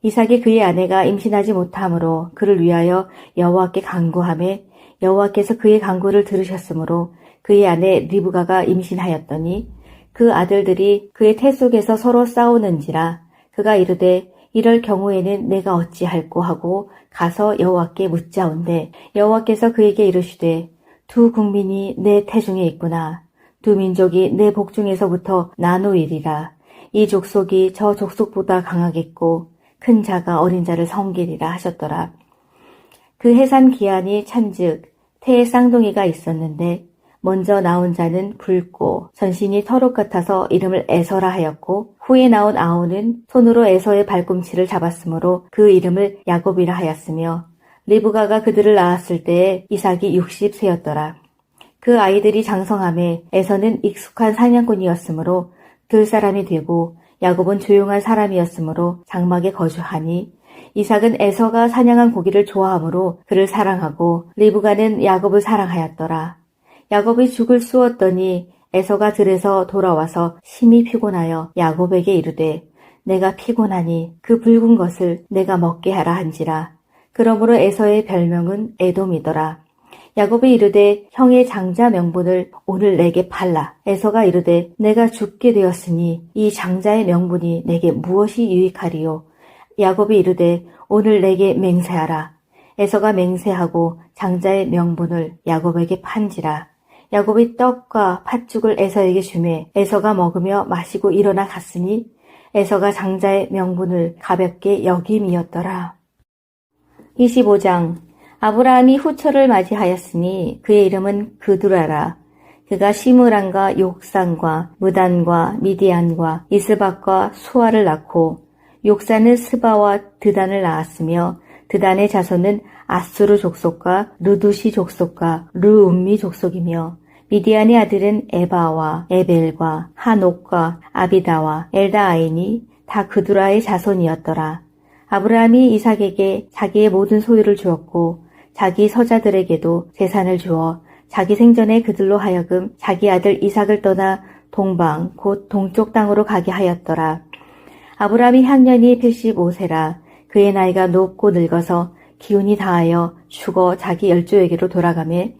이삭이 그의 아내가 임신하지 못하므로 그를 위하여 여호와께 간구하매 여호와께서 그의 간구를 들으셨으므로 그의 아내 리브가가 임신하였더니 그 아들들이 그의 태 속에서 서로 싸우는지라 그가 이르되 이럴 경우에는 내가 어찌할꼬 하고 가서 여호와께 묻자온대 여호와께서 그에게 이르시되 두 국민이 내 태중에 있구나. 두 민족이 내 복중에서부터 나누이리라. 이 족속이 저 족속보다 강하겠고 큰 자가 어린 자를 섬기리라 하셨더라. 그 해산 기한이 찬즉 태의 쌍둥이가 있었는데 먼저 나온 자는 붉고 전신이 털옷 같아서 이름을 에서라 하였고 후에 나온 아우는 손으로 에서의 발꿈치를 잡았으므로 그 이름을 야곱이라 하였으며 리브가가 그들을 낳았을 때에 이삭이 60세였더라. 그 아이들이 장성함에 에서는 익숙한 사냥꾼이었으므로 들사람이 되고 야곱은 조용한 사람이었으므로 장막에 거주하니 이삭은 에서가 사냥한 고기를 좋아하므로 그를 사랑하고 리브가는 야곱을 사랑하였더라. 야곱이 죽을 쑤었더니 에서가 들에서 돌아와서 심히 피곤하여 야곱에게 이르되 내가 피곤하니 그 붉은 것을 내가 먹게 하라 한지라. 그러므로 에서의 별명은 에돔이더라. 야곱이 이르되 형의 장자 명분을 오늘 내게 팔라. 에서가 이르되 내가 죽게 되었으니 이 장자의 명분이 내게 무엇이 유익하리요. 야곱이 이르되 오늘 내게 맹세하라. 에서가 맹세하고 장자의 명분을 야곱에게 판지라. 야곱이 떡과 팥죽을 에서에게 주매 에서가 먹으며 마시고 일어나 갔으니 에서가 장자의 명분을 가볍게 여김이었더라. 25장 아브라함이 후처를 맞이하였으니 그의 이름은 그두라라. 그가 시므란과 욕산과 무단과 미디안과 이스박과 수아를 낳고 욕산은 스바와 드단을 낳았으며 드단의 자손은 아수르 족속과 루두시 족속과 르움미 족속이며 미디안의 아들은 에바와 에벨과 한옥과 아비다와 엘다아인이 다 그두라의 자손이었더라. 아브라함이 이삭에게 자기의 모든 소유를 주었고 자기 서자들에게도 재산을 주어 자기 생전에 그들로 하여금 자기 아들 이삭을 떠나 동방 곧 동쪽 땅으로 가게 하였더라. 아브라함이 향년이 85세라. 그의 나이가 높고 늙어서 기운이 다하여 죽어 자기 열조에게로 돌아가매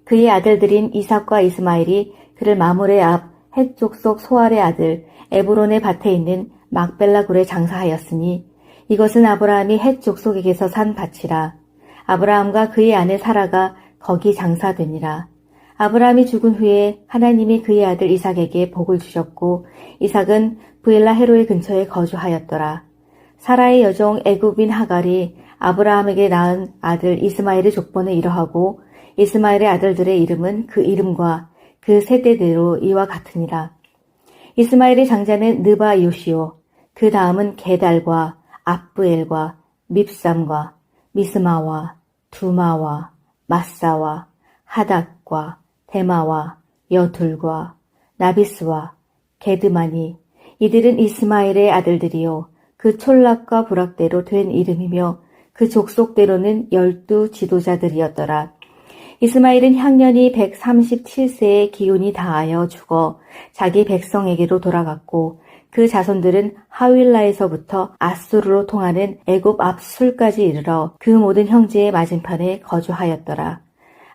그의 아들들인 이삭과 이스마엘이 그를 마므레 앞 헷 족속 소알의 아들 에브론의 밭에 있는 막벨라 굴에 장사하였으니 이것은 아브라함이 헷 족속에게서 산 밭이라. 아브라함과 그의 아내 사라가 거기 장사되니라. 아브라함이 죽은 후에 하나님이 그의 아들 이삭에게 복을 주셨고 이삭은 브엘라 헤로의 근처에 거주하였더라. 사라의 여종 애굽인 하갈이 아브라함에게 낳은 아들 이스마엘의 족보는 이러하고 이스마엘의 아들들의 이름은 그 이름과 그 세대대로 이와 같으니라. 이스마엘의 장자는 느바 요시오, 그 다음은 게달과 압브엘과 밉삼과 미스마와 두마와 마사와 하닷과 데마와 여둘과 나비스와 게드마니 이들은 이스마엘의 아들들이요 그 촐락과 부락대로 된 이름이며 그 족속대로는 12 지도자들이었더라. 이스마엘은 향년이 137세의 기운이 다하여 죽어 자기 백성에게로 돌아갔고 그 자손들은 하윌라에서부터 아수르로 통하는 애굽 앞술까지 이르러 그 모든 형제의 맞은편에 거주하였더라.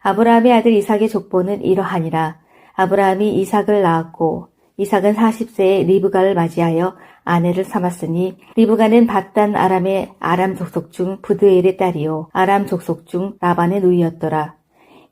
아브라함의 아들 이삭의 족보는 이러하니라. 아브라함이 이삭을 낳았고 이삭은 40세에 리브가를 맞이하여 아내를 삼았으니 리브가는 밧단 아람의 아람 족속 중 부드엘의 딸이요 아람 족속 중 라반의 누이였더라.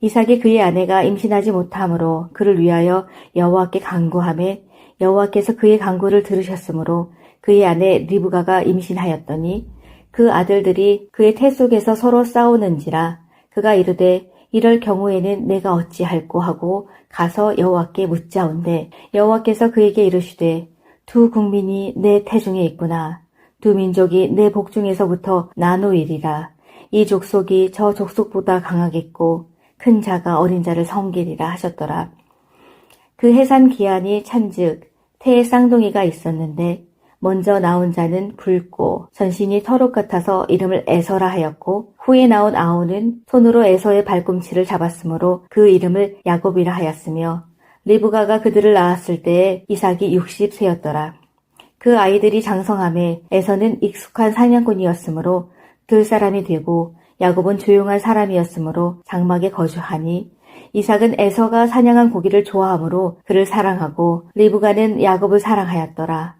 이삭이 그의 아내가 임신하지 못하므로 그를 위하여 여호와께 간구하매 여호와께서 그의 간구를 들으셨으므로 그의 아내 리브가가 임신하였더니 그 아들들이 그의 태 속에서 서로 싸우는지라. 그가 이르되 이럴 경우에는 내가 어찌할꼬 하고 가서 여호와께 묻자온대 여호와께서 그에게 이르시되 두 국민이 내 태중에 있구나. 두 민족이 내 복중에서부터 나누이리라. 이 족속이 저 족속보다 강하겠고 큰 자가 어린 자를 섬기리라 하셨더라. 그 해산 기한이 찬즉 태의 쌍둥이가 있었는데 먼저 나온 자는 붉고 전신이 털옷 같아서 이름을 에서라 하였고 후에 나온 아우는 손으로 에서의 발꿈치를 잡았으므로 그 이름을 야곱이라 하였으며 리브가가 그들을 낳았을 때에 이삭이 60세였더라. 그 아이들이 장성함에 에서는 익숙한 사냥꾼이었으므로 들사람이 되고 야곱은 조용한 사람이었으므로 장막에 거주하니 이삭은 에서가 사냥한 고기를 좋아하므로 그를 사랑하고 리브가는 야곱을 사랑하였더라.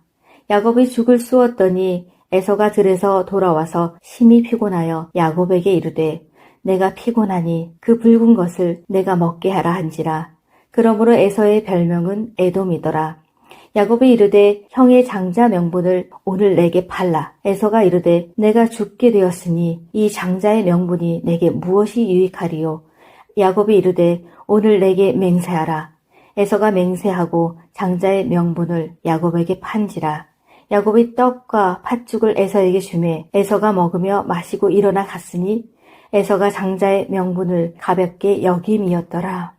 야곱이 죽을 쑤었더니 에서가 들에서 돌아와서 심히 피곤하여 야곱에게 이르되 내가 피곤하니 그 붉은 것을 내가 먹게 하라 한지라. 그러므로 에서의 별명은 에돔이더라. 야곱이 이르되 형의 장자 명분을 오늘 내게 팔라. 에서가 이르되 내가 죽게 되었으니 이 장자의 명분이 내게 무엇이 유익하리요. 야곱이 이르되 오늘 내게 맹세하라. 에서가 맹세하고 장자의 명분을 야곱에게 판지라. 야곱이 떡과 팥죽을 에서에게 주매 에서가 먹으며 마시고 일어나 갔으니 에서가 장자의 명분을 가볍게 여김이었더라.